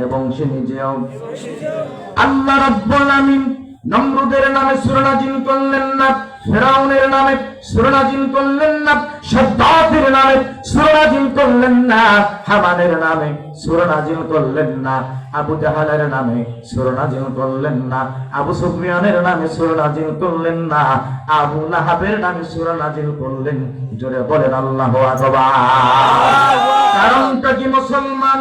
এবং সে নিজেও। আল্লাহ রাব্বুল আলামিন নমরুদের নামে সূরা নাযিল করলেন না, ফেরাউনের নামে সূরা নাযিল করলেন না, শাদ্দাদের নামে সূরা নাযিল করলেন না, হামানের নামে সূরা নাযিল করলেন না, আবু জাহালের নামে সূরা নাযিল করলেন না, আবু সুফিয়ানের নামে সূরা নাযিল করলেন না, আবু লাহাবের নামে সূরা নাযিল করলেন। জোরে বলেন আল্লাহু আকবার। কারণটা কি মুসলমান?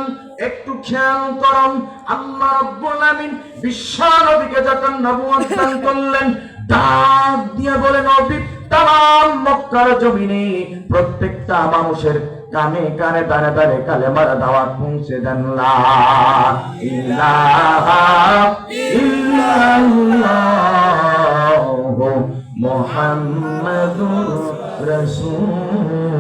একটু খেয়াল করুন, আল্লাহ রাব্বুল আমিন বিশ্ব নবীকে যখন নবুয়ত দান করলেন, ডাক দিয়ে বলেন, নবী তাম মক্কার জমিনে প্রত্যেকটা মানুষের কানে কানে দাঁড়ে দাঁড়ে কালেমার দাওয়াত পৌঁছে দেন, লা ইলাহা ইল্লাল্লাহু মুহাম্মাদুর রাসূলুল্লাহ।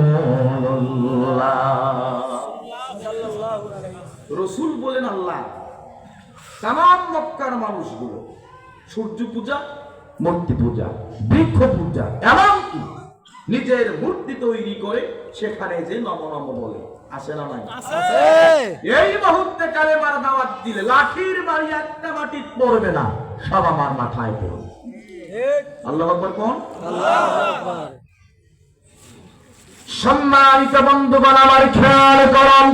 রসুল বলেন আল্লাহ তামাম মক্কার মানুষগুলো সূর্য পূজা, মূর্তি পূজা, বৃক্ষ পূজা, এমনকি নিজের মূর্তি তৈরি করে সেখানে যে নম নম বলে, আসে না নাই? এই মুহূর্তে কালেমার দাওয়াত দিলে লাঠির বাড়ি একটা মাটি পড়বে না, সব আমার মাথায় পড়বে। আল্লাহু আকবার কোন? সম্মানিত বন্ধুগণ, আমার খেয়াল করুন,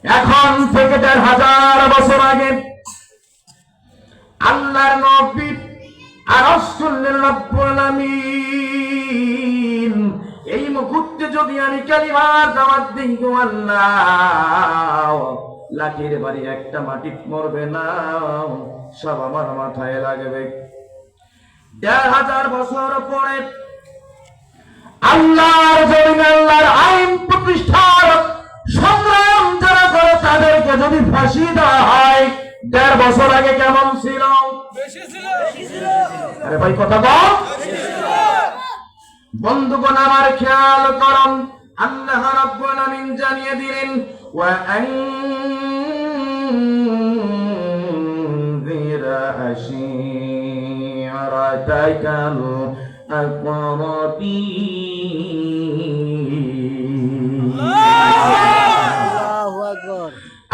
এখন থেকে ১,৫০০ বছর আগে আল্লাহর নবী আর রাসূলুল্লাহ রাব্বুল আমিন এই মুহূর্তে যদি আমি কালিমার দাওয়াত দিই গো আল্লাহ, লাঠির বাড়ি একটা মাটি মরবে না, সব আমার মাথায় লাগবে। ১,৫০০ বছর পরে আল্লাহর জমিনে আল্লাহর আইন প্রতিষ্ঠার সংগ্রাম যারা করে তাদেরকে যদি ফাঁসি দেওয়া হয়, ১,৫০ বছর আগে কেমন ছিল? আরে ভাই কথা বল। বন্ধুগণ আমার খেয়াল করুন, আল্লাহ রাব্বুল আমিন জানিয়ে দিলেন, ওয়া আনযির আশীরাতাকাল আকরাবিন।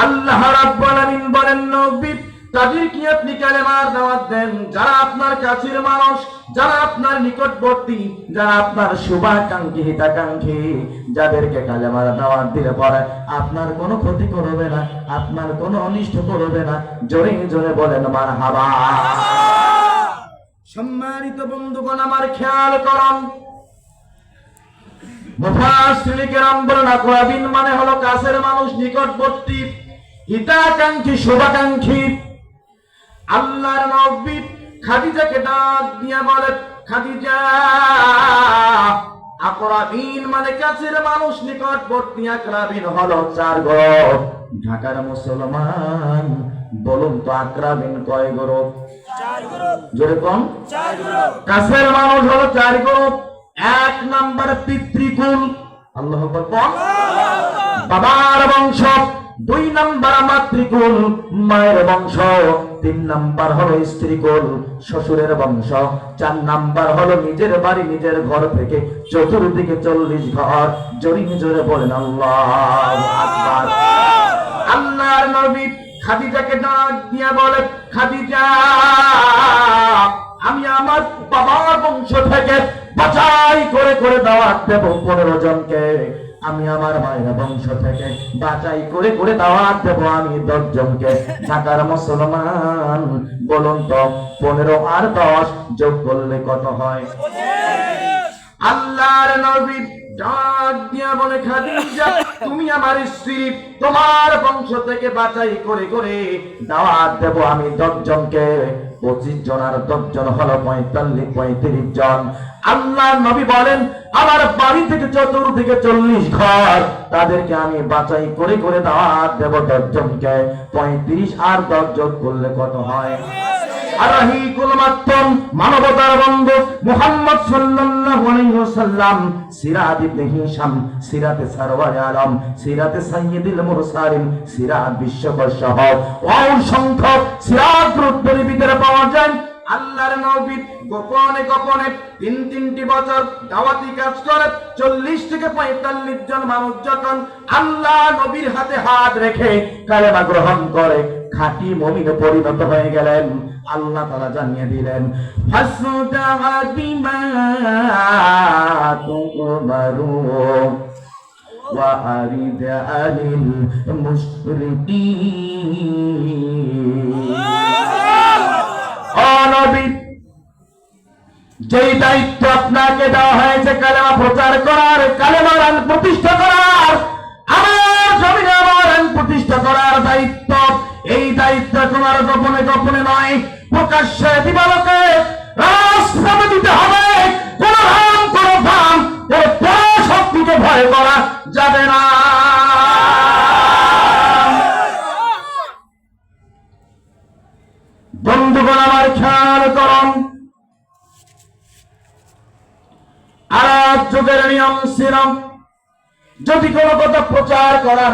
আল্লাহ রাব্বুল আমিন বলেন, নবী তাদেরকে আপনি কালেমার দাওয়াত দেন যারা আপনার কাছের মানুষ, যারা আপনার নিকটবর্তী, যারা আপনার শুভাকাঙ্ক্ষী হিতাকাঙ্ক্ষী, যাদেরকে কালেমার দাওয়াত দিলে পরে আপনার কোনো ক্ষতি করবে না, আপনার কোনো অনিষ্ট করবে না। জোরে জোরে বলেন মারহাবা। সম্মানিত বন্ধুগণ আমার খেয়াল করুন, মুফাসসিরিন কেরাম বলেন, আকরাবিন মানে হলো কাছের মানুষ, নিকটবর্তী, হিতাকাঙ্ক্ষী, শুভাকাঙ্ক্ষী। আল্লাহর নবী খাদিজাকে ডাক দিয়া বলে, খাদিজা, আকরাবিন মানে কাছের মানুষ, নিকটবর্তী। আকরাবিন হলো ৪ গ্রুপ। ঢাকার মুসলমান বলুন তো আকরাবিন কয় গ্রুপ? 4 গ্রুপ। জোরে কোন? 4 গ্রুপ। কাছের মানুষ হলো 4 গ্রুপ। ১ নাম্বার পিতৃকুল, আল্লাহু আকবার, বাবার বংশ। ২ নাম্বার মাতৃকুল, মায়ের বংশ। ৩ নাম্বার হলো স্ত্রীকুল, শ্বশুরের বংশ। ৪ নাম্বার হলো নিজের বাড়ি, নিজের ঘর থেকে চতুর্দিকে ৪০ ঘর। জোরে জোরে বলেন আল্লাহু আকবার। আল্লাহর নবী খাদিজাকে ডাক দিয়া বলে, খাদিজা, আমি আমার বাবার বংশ থেকে বাছাই করে করে দাওয়াত দেব ১৫ জনকে। আমি আমার মায়ের বংশ থেকে বাছাই করে করে দাওয়াত দেব আমি ১০ জনকে। ঢাকার মুসলমান বলুন তো ১৫ আর ১০ যোগ করলে কত হয়? আল্লাহর নবী ডাক দিয়া বলে, খাদিজা, তুমি আমার স্ত্রী, তোমার বংশ থেকে বাছাই করে করে দাওয়াত দেব আমি ১০ জনকে। ২৫ জন আর ১০ জন হলো ৩৫ জন। আল্লাহ নবী বলেন, আমার বাড়ি থেকে চতুর্দিকে ৪০ ঘর, তাদেরকে আমি বাছাই করে করে দাওয়াত দেব ১০ জনকে। ৩৫ আর ১০ যোগ করলে কত হয়? আরহিকুল মাত্তম, মানবতার বন্ধু মুহাম্মদ সাল্লাল্লাহু আলাইহি ওয়াসাল্লাম, সিরাত ইবনে হিশাম, সিরাতে সরওয়ারে আলম, সিরাতে সাইয়্যিদুল মুরসালিন, সিরাত বিশ্বকর সহ অসংখ্য সিরাত গ্রন্থের ভিতরে পাওয়া যায়। আল্লাহর নবী গোপনে গোপনে ৩টি বছর দাওয়াতি কাজ করে ৪০ থেকে ৪৫ জন মানুষ যখন আল্লাহ নবীর হাতে হাত রেখে কালেমা গ্রহণ করে, খাঁটি মুমিনে পরিণত হয়ে গেলেন। আল্লাহ তাআলা জানিয়ে দিলেন ফাসদাআ বিমা তুমারু ওয়া আরিদ আনিল মুশরিকিন। ও নবী, যেই দায়িত্ব আপনাকে দেওয়া হয়েছে কালেমা প্রচার করার, কালেমার আইন প্রতিষ্ঠা করার, আমার জমিনে আমার আইন প্রতিষ্ঠা করার দায়িত্ব, এই দায়িত্ব তোমার গোপনে গোপনে নয়, প্রকাশ্যে দিবালোকে রাস্তাতে দিতে হবে। কোন রাম, কোন ভাম, কোন পরাশক্তিকে ভয় করা যাবে না। বন্ধুগণ আমার খেয়াল করুন, আরব যুগের নিয়ম ছিল যদি কোনো কথা প্রচার করার,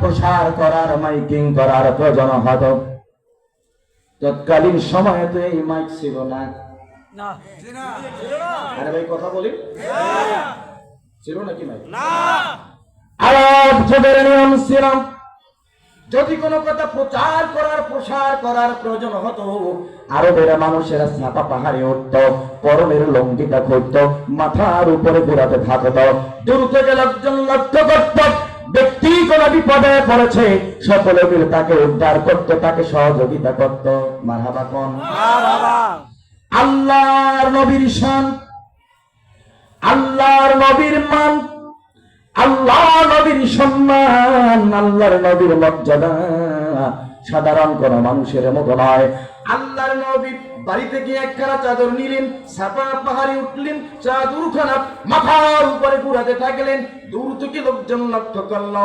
প্রসার করার, মাইকিং করার প্রয়োজন হতো, তৎকালীন সময়ে তো এই মাইক ছিল না। আরে ভাই কথা বলি, ছিল নাকি মাইক? আরব যুগের নিয়ম ছিল যদি কোনো কথা প্রচার করার, প্রসার করার প্রয়োজন হতো, আরবের মানুষেরা ছাপা পাহাড়ে উঠত, পরনের লঙ্গিটা খুঁজত, মাথার উপরে ঘোরাতে থাকত, দূর থেকে লোকজন লক্ষ্য করত, ব্যক্তি কোন বিপদে পড়েছে, সকলে মিলে তাকে উদ্ধার করত, তাকে সহযোগিতা করত। মারহাবা কোন? আল্লাহর নবীর শান, আল্লাহর নবীর মান, আল্লাহ নবীর সম্মান, আল্লাহর নবীর মর্যাদা সাধারণ কোন মানুষের মতো নয়। আল্লাহর নবী বাড়িতে গিয়ে একখানা চাদর নিলেন, ছাপা পাহাড়ে উঠলেন, চাদরখানা মাথার উপরে ঘুরাতে থাকলেন, দূর থেকে লোকজন লক্ষ্য করলো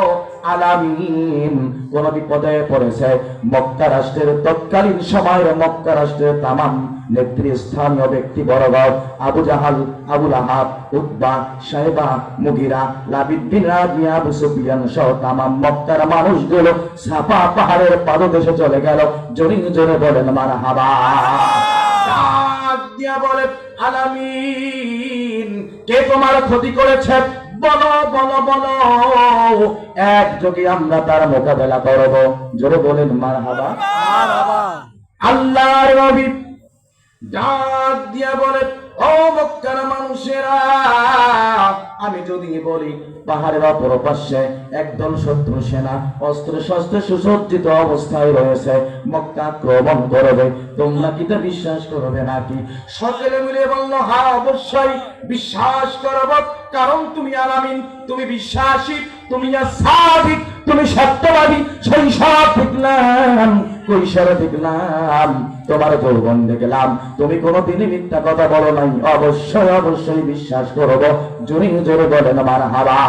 আলামিন কোন বিপদে পড়েছে। মক্কা রাষ্ট্রের তৎকালীন সময়ের মক্কা রাষ্ট্রের তামাম নেতৃস্থানীয় ব্যক্তি বড়গড় আবু জাহাল, আবু লাহাব, উতবা, শাইবা, মুগিরা, লাবিদ বিন রাবিয়া, আবু সুফিয়ান সহ তামাম মক্কার মানুষগুলো ছাপা পাহাড়ের পাদদেশে চলে গেল। জোরে জোরে বলেন মারহাবা। ডাক দিয়া বলে আলামিন কে তোমার ক্ষতি করেছে? বলো বলো বলো, একযোগে আমরা তার মোকাবেলা করব। জোরে বলেন মারহাবা। আল্লাহর নবী ডাক দিয়া বলে ও মক্কার মানুষেরা, আমি যদি বলি পাহাড়ের অপর পাশে একদল শত্রু সেনা অস্ত্র শস্ত্রে সুসজ্জিত অবস্থায় রয়েছে, মক্কা আক্রমণ করবে, তোমরা কি তা বিশ্বাস করবে নাকি? সকলে মিলে বলল হ্যাঁ অবশ্যই বিশ্বাস করব, কারণ তুমি আলামিন, তুমি বিশ্বাসী, তুমি সাদিক, তুমি সত্যবাদী। শৈশব দেখলাম, কৈশোরে দেখলাম, তোমার যৌবন দেখলাম, তুমি কোনোদিনই মিথ্যা কথা বলো নাই, অবশ্যই অবশ্যই বিশ্বাস করব। জোরে জোরে বলেন মারহাবা।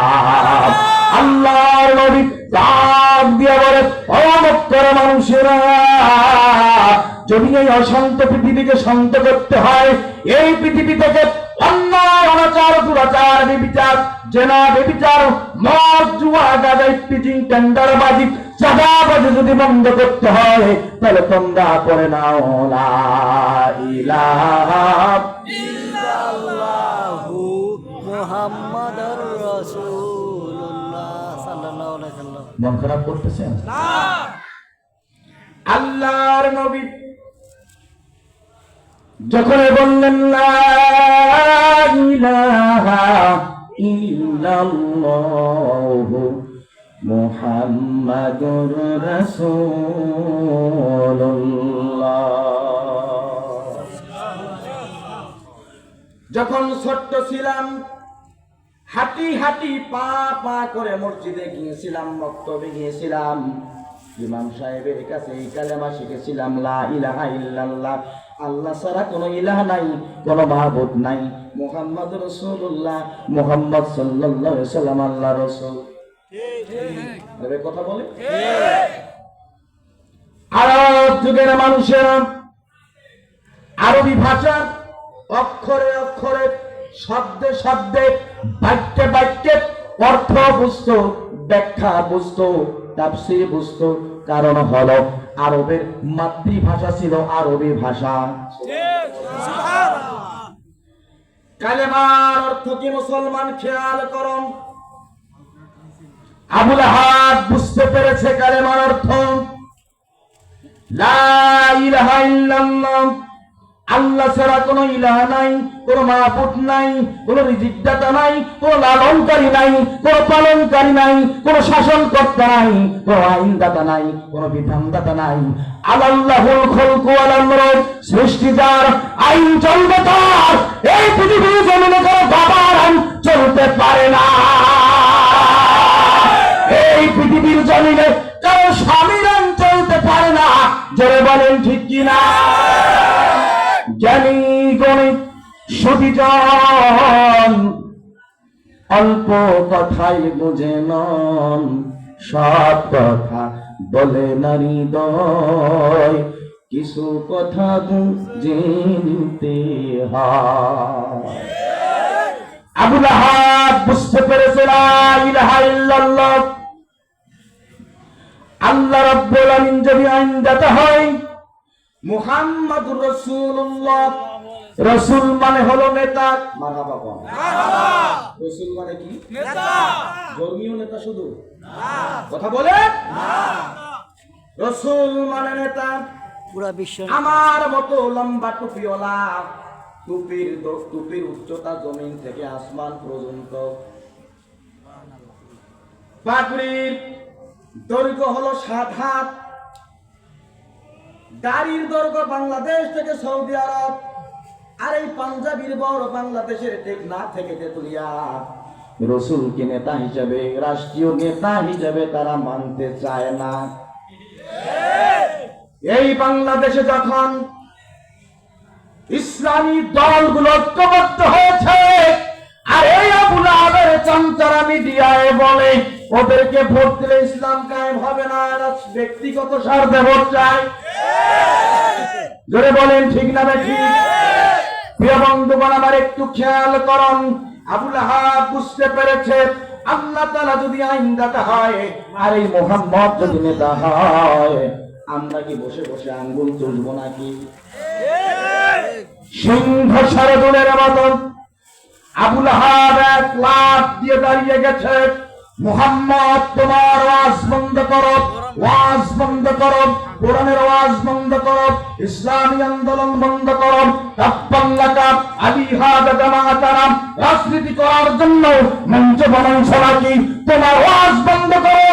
আল্লাহর নবী ডাক দিয়ে বলে ও মক্কার মানুষেরা, যদি এই অশান্ত পৃথিবীকে শান্ত করতে হয়, এই পৃথিবী থেকে অন্যায়, অনাচার, দুরাচার, ব্যভিচার, জেনা, ব্যভিচার, মদ, জুয়া, গাঁজা, স্পিচিং, টেন্ডারবাজি, চাঁদাবাজি যদি বন্ধ করতে হয়, তাহলে তোমরা পড়ে নাও লা ইলাহা ইল্লাল্লাহু মুহাম্মাদুর রাসূলুল্লাহ সাল্লাল্লাহু আলাইহি ওয়াসাল্লাম। মন খারাপ করতেছেন না? আল্লাহর নবী যখন বললেন লা ইলাহা ইল্লাল্লাহু মুহাম্মাদুর রাসূলুল্লাহ, যখন ছোট্ট ছিলাম হাঁটি হাঁটি পা পা করে মসজিদে গিয়েছিলাম, মক্তবে গিয়েছিলাম, ইমাম সাহেবের কাছে এই কালেমা শিখেছিলাম লা ইলাহা ইল্লাল্লাহ, আল্লাহ ছাড়া কোনো ইলাহ নাই, কোনো মাহবুদ নাই, মুহাম্মদ রাসূলুল্লাহ, মুহাম্মদ সাল্লাল্লাহু আলাইহি সাল্লাম আল্লাহর রাসূল। ঠিক কথা বলে। আরব যুগের মানুষেরা আরবি ভাষা অক্ষরে অক্ষরে, শব্দে শব্দে, বাক্যে বাক্যে অর্থ বুঝতো, ব্যাখ্যা বুঝতো, তাফসীর বুঝতো। কারণ হলো আরবের মাতৃভাষা ছিল আরবি ভাষা। কালেমার অর্থ কি মুসলমান খেয়াল করুন। আবু লাহাব বুঝতে পেরেছে কালেমার অর্থ, লা ইলাহা ইল্লাল্লাহ, আল্লাহ ছাড়া কোনো ইলাহা নাই, কোনো মাবুদ নাই, কোনো রিজিকদাতা নাই, কোনো লালনকারী নাই, কোনো পালনকারী নাই, কোনো শাসনকর্তা নাই, কোনো আইনদাতা নাই, কোনো বিধানদাতা নাই। আল্লাহুল খলকু ওয়াল আমর, সৃষ্টি যার, আইন চলবে তার। এই পৃথিবীর জমিনে কোনো বাবার আইন চলতে পারে না। এই পৃথিবীর জমিনে কারো স্বামীর আইন চলতে পারে না। জোরে বলেন ঠিক কিনা? জ্ঞানী গণিত সুবিজন অল্প কথাই বুঝে নন, সব কথা বলে নারী দয়, কিছু কথা বুঝে নিতে হয়। আবু লাহাব বুঝতে পেরেছে লা ইলাহা ইল্লাল্লাহ, আল্লাহ রাব্বুল আলামিন যদি আইনদাতা হয়, মুহাম্মাদুর রাসূলুল্লাহ, রাসূল মানে হলো নেতা। মারহাবা কোন? রাসূল মানে কি? নেতা। ধর্মীয় নেতা শুধু না, কথা বলে না। রাসূল মানে নেতা। পুরা বিশ্ব আমার মতো লম্বা টুপিওয়ালা, টুপির উচ্চতা জমিন থেকে আসমান পর্যন্ত, পাগড়ির দৈর্ঘ্য হলো 7 হাত, গাড়ির দৈর্ঘ্য বাংলাদেশ থেকে সৌদি আরব, আর এই পাঞ্জাবির বড় বাংলাদেশের টেকনাফ থেকে তেতুলিয়া। রাসূলকে নেতা হিসেবে, রাষ্ট্রীয় নেতা হিসেবে তারা মানতে চায় না। এই বাংলাদেশে যখন ইসলামী দলগুলো ঐক্যবদ্ধ হয়েছে, আর এই আবু লাহাবের চামচারা মিডিয়ায় বলে ওদেরকে ভোট দিলে ইসলাম কায়েম হবে না, এরা ব্যক্তিগত স্বার্থে ভোট চায়। জোরে বলেন ঠিক না ঠিক? প্রিয় বন্ধুগণ, আমার একটু খেয়াল করুন। আবু লাহাব বুঝতে পেরেছে আল্লাহ তাআলা যদি আইনদাতা হয়, আর এই মুহাম্মদ যদি নেতা হয়, আমরা কি বসে বসে আঙ্গুল চুষবো নাকি? সিংহ শারদুলের মতন আবু লাহাব এক লাফ দিয়ে দাঁড়িয়ে গেছে। মুহাম্মদ, তোমার ওয়াজ বন্ধ করো, ওয়াজ বন্ধ করো, কোরআনের ওয়াজ বন্ধ করো, ইসলামী আন্দোলন বন্ধ করো। তাব্বাল্লাকা আলিহাদা জামাআতানা, রাজনীতি করার জন্য মঞ্চ বানাইছো নাকি? তোমার ওয়াজ বন্ধ করো,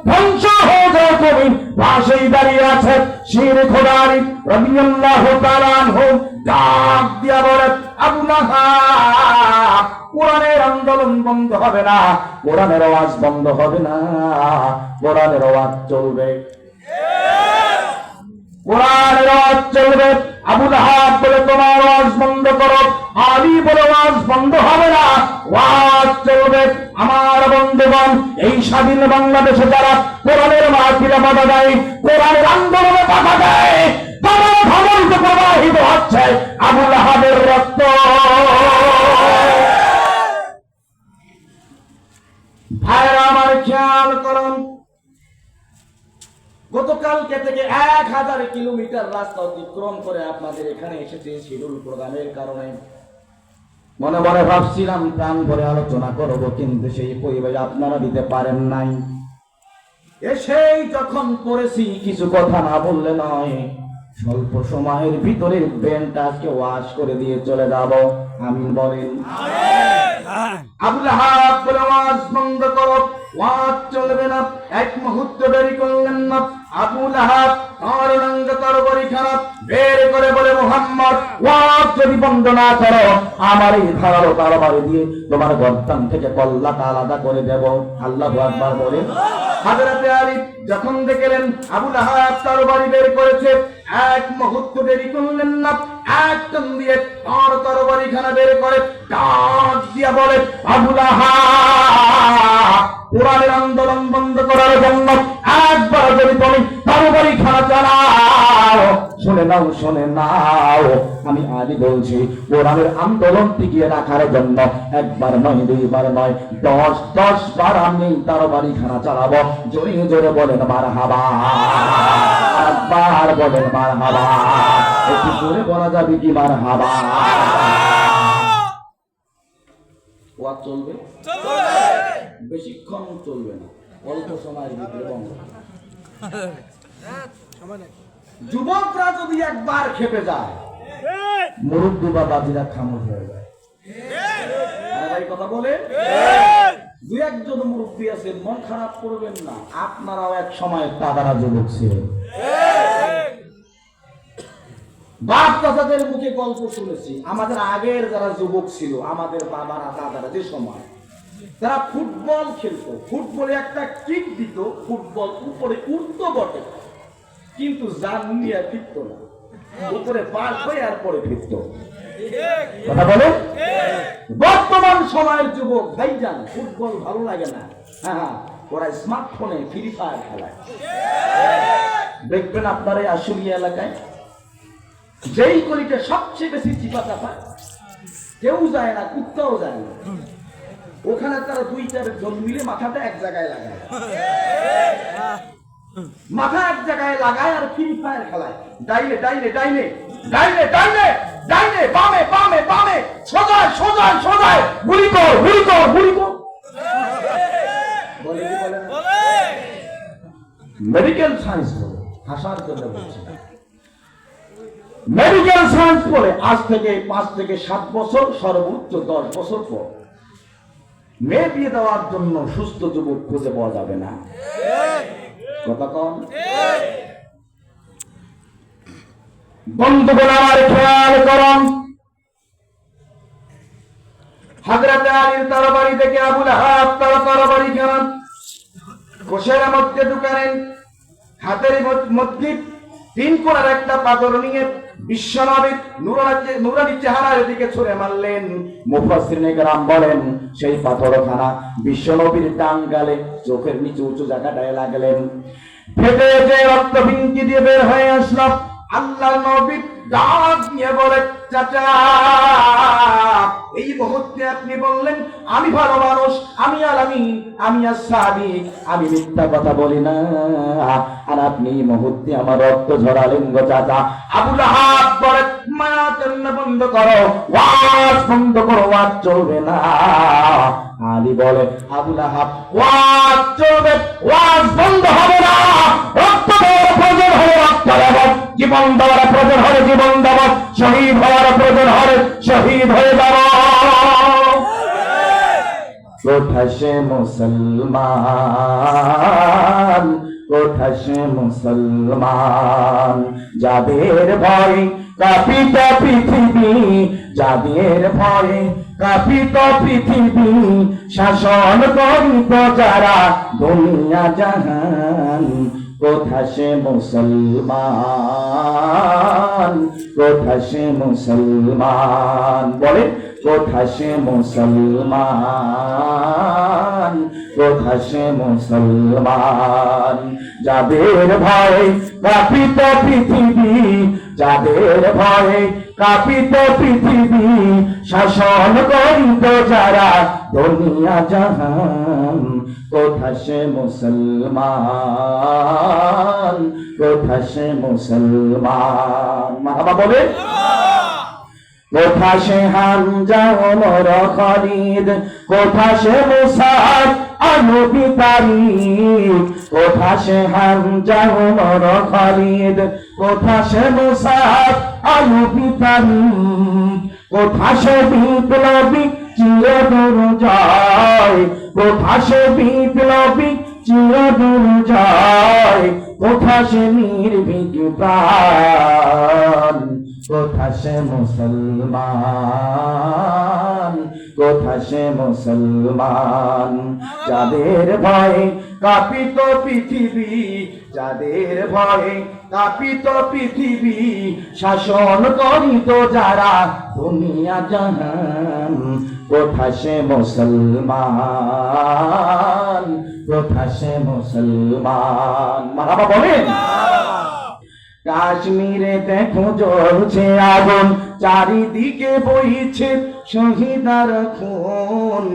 ধ্বংস হয়ে যাও তুমি। পাশেই দাঁড়িয়ে আছে শির খোদারি রাদিয়াল্লাহু তাআলা আনহু, ডাক দিয়া বলে আবু লাহাব, কোরআনের আন্দোলন বন্ধ হবে না, কোরআনের আওয়াজ বন্ধ হবে না, কোরআনের আওয়াজ চলবে, কোরআনের আওয়াজ চলবে। আবু লাহাব বলে তোমার আওয়াজ বন্ধ করো, আলী বলে আওয়াজ বন্ধ হবে না, আওয়াজ চলবে। আমার বন্ধুগণ, এই স্বাধীন বাংলাদেশে যারা কোরআনের মাহফিলে বাধা দেয়, কোরআনের আন্দোলনে বাধা দেয়, তারা ভবন্ত প্রবাহিত হচ্ছে আবু লাহাবের রক্ত। ভাইরা আমার, খেয়াল করুন, গতকালকে থেকে 1000 কিলোমিটার রাস্তা অতিক্রম করে আপনাদের এখানে এসেছে শিডিউল প্রোগ্রামের কারণে। মনে মনে ভাবছিলাম প্রাণ ভরে আলোচনা করব, কিন্তু সেই পরিবেশ আপনারা দিতে পারেন নাই। এসেই যখন পড়েছি, কিছু কথা না বললে নয়, স্বল্প সময়ের ভিতরে ব্রেনটাকে ওয়াশ করে দিয়ে চলে যাব। আমিন বলেন। আবু লাহাব বলে ওয়াজ বন্ধ করো, ওয়াজ চলবে না। এক মুহূর্ত দেরি করলেন না। আবু লাহাব তার রঙ তরবারি খারাপ বের করে বলে, মুহাম্মদ, ওয়াজ যদি বন্ধ না করো, আমার এই ধারালো তরবারি দিয়ে তোমার গর্দান থেকে কল্লাটা আলাদা করে দেব। আল্লাহু আকবার বলে। হযরতে আলী যখন দেখলেন আবু লাহাব তরবারি বের করেছে, এক মুহূর্ত দেরি করলেন না, এক টান দিয়ে তার তরবারি খানা বের করে ডাক দিয়া বলে, আবু লাহাব, কোরআনের আন্দোলন বন্ধ করার জন্য একবার যদি তুমি তরবারি খানা চালাও, শুনে নাও, শুনে নাও, আমি আলী বলছি, কোরআনের আন্দোলন টিকিয়ে রাখার জন্য একবার নয়, 2 বার নয়, 10 বার আমি তরবারি খানা চালাবো। জোরে জোরে বলেন মারহাবা, একবার বলেন মারহাবা। একটু জোরে বলা যাবে কি মারহাবা? ওয়াজ চলবে, বেশিক্ষণ চলবে না, অল্প সময়ের ভিতরে বন্ধ। যুবকরা যদি একবার খেপে যায়, মুরব্বী বা বাজিরা খামোশ হয়ে যায়। আরে ভাই কথা বলে, দু একজন মুরব্বী আছে, মন খারাপ করবেন না, আপনারাও এক সময় তারা যুবক ছিলেন। বাপ দাদাদের মুখে গল্প শুনেছি, আমাদের আগের যারা যুবক ছিল, আমাদের বাবারা দাদারা যে সময় তারা ফুটবল খেলতো, ফুটবলে একটা কিক দিত, ফুটবল উপরে উঠতো বটে কিন্তু জান নিয়ে ফিরত না, উপরে পার হয়ে আর পরে ফিরত। কথা বলে, বর্তমান সময়ের যুবক ভাইজান ফুটবল ভালো লাগে না, হ্যাঁ ওরা স্মার্টফোনে ফ্রি ফায়ার খেলায়। দেখবেন আপনার এই আশুলিয়া এলাকায় যেই গলিতে সবচেয়ে বেশি চিপা চাপা, কেউ যায় না, কুত্তাও যায় না, ওখানে তারা 2-4 জন মিলে মাথাটা এক জায়গায় লাগায়, মাথা এক জায়গায় লাগায় আর ফ্রি ফায়ার খেলায়। ডাইনে ডাইনে ডাইনে ডাইনে ডাইনে ডাইনে, বামে বামে বামে, সোজায় সোজায় সোজায়, গুলি কর গুলি কর গুলি কর। বলে কি বলে না? মেডিকেল সায়েন্স বলে, হাসার জন্য বলছি, মেডিকেল সায়েন্স পড়ে আজ থেকে 5 থেকে 7 বছর, সর্বোচ্চ 10 বছর পর মেয়ে বিয়ে দেওয়ার জন্য সুস্থ যুবক খুঁজে পাওয়া যাবে না। কথা কম। বন্ধুগণ আমার খেয়াল করুন, হযরত আলীর তরবারি থেকে আবু লাহাব তার তরবারি খান কোষের মধ্যে ঢুকালেন, হাতের মধ্যে 3 কোণার একটা পাথর নিয়ে বিশ্বনবীর নুরানি চেহারার দিকে ছুঁড়ে মারলেন। মুফাসসিরিনে কেরাম বলেন সেই পাথরখানা বিশ্বনবীর ডান গালে চোখের নিচে উঁচু জায়গাটায় লাগলেন, ফেটে যে রক্ত ভিঙ্কি দিয়ে বের হয়ে আসলো। আল্লাহর নবী ডাক দিয়ে বলে, চাচা এই মুহূর্তে আপনি বললেন আমি ভালো মানুষ, আমি আলামিন, আমি as-সাদিক, আমি মিথ্যা কথা বলি না, আর আপনি এই মুহূর্তে আমার রক্ত ঝরালেন গো চাচা। আবু লাহাব বলে, মায়াতন্ন বন্ধ করো, ওয়াজ বন্ধ করো, ওয়াজ চলবে না। আলী বলে, আবু লাহাব ওয়াজ চলবে, ওয়াজ বন্ধ হবে না, রক্ত দেওয়ার প্রয়োজন হলে রক্ত দেব, জীবন দেওয়ার প্রয়োজন হলে জীবন দেব, শহীদ হওয়ার প্রয়োজন হলে শহীদ হয়ে যাব। কোথায় সে মুসলমান, কোথায় সে মুসলমান, যাদের ভয়ে কাঁপিত পৃথিবী, যাদের ভয়ে কাঁপিত পৃথিবী, শাসন করিত যারা দুনিয়া জাহান। কোথায় সে মুসলমান, কোথায় সে মুসলমান, বলে কোথায় সে মুসলমান, কোথায় সে মুসলমান, যাদের ভয়ে কাঁপিত পৃথিবী, যাদের ভয়ে কাঁপিত পৃথিবী, শাসন করিত যারা দুনিয়া জাহান। কোথায় সে মুসলমান, কোথায় সে মুসলমান, মারহাবা বলে। কোথায় সে হামজা ওমর খালিদ, কোথায় সে মুসাব আনবী তারিক, কোথায় সে হামজা ওমর খালিদ, কোথায় সে মুসাব আনবী তারিক, কোথায় সে বিপ্লবী চিরদুর্জয়, কোথায় সে বিপ্লবী চিরদুর্জয়, কোথায় সে নির্ভীক প্রাণ। কোথায় সে মুসলমান, কোথায় সে মুসলমান, যাদের ভয়ে কাঁপিত পৃথিবী, যাদের ভয়ে কাঁপিত পৃথিবী, শাসন করিত যারা দুনিয়া জাহান। কোথায় সে মুসলমান, কোথায় সে মুসলমান, মারহাবা বলেন। কাশ্মীরে দেখো জ্বলছে আগুন, চারিদিকে বইছে শহীদার খুন।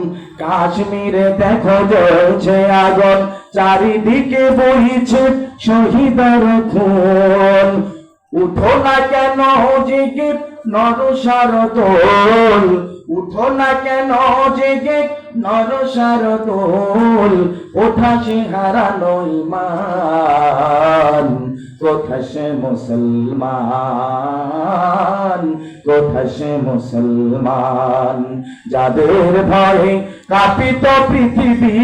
কাশ্মীরে দেখো জ্বলছে আগুন, চারিদিকে বইছে শহীদার খুন। উঠো না কেন জেগে নরসার দোল, উঠো না কেন জেগে নরসার দোল, ওঠা সে হারানো ঈমান। কোথায় সে মুসলমান, কোথায় সে মুসলমান, যাদের ভয়ে কাঁপিত পৃথিবী,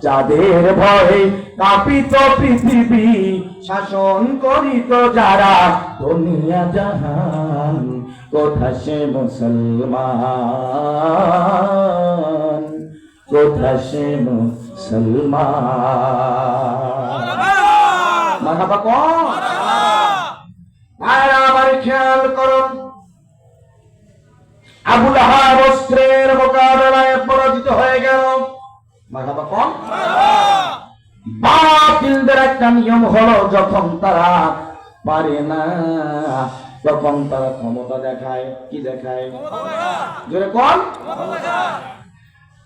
যাদের ভয়ে কাঁপিত পৃথিবী, শাসন করিত যারা দুনিয়া জাহান, কোথায় সে মুসলমান, কোথায় সে মুসলমান। মারহাবা কোন? আর আমার খেয়াল করুন, আবু লাহাব অস্ত্রের মোকাবেলায় পরাজিত হয়ে গেল। মারহাবা কোন? বাতিলদের একটা নিয়ম হলো, যখন তারা পারে না তখন তারা ক্ষমতা দেখায়। কি দেখায়? জোরে কোন?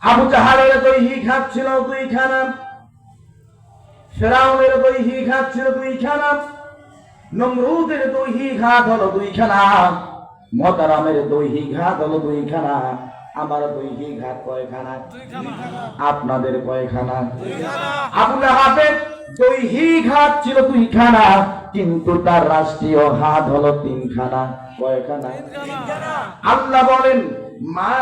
আবু জাহালের দৈহি ঘাত ছিল দুইখানা, ফেরাউনের দৈহি ঘাত ছিল দুইখানা, নমরুদের দৈহি ঘাত হলো দুইখানা, মহতারামের দৈহি ঘাত হলো দুইখানা। আমার দৈহি ঘাত কয়খানা? আপনাদের কয়খানা? আবু লাহাবের দৈহি ঘাত ছিল দুইখানা, কিন্তু তার রাষ্ট্রীয় হাত হলো তিনখানা। কয়খানা? আল্লাহ বলেন মা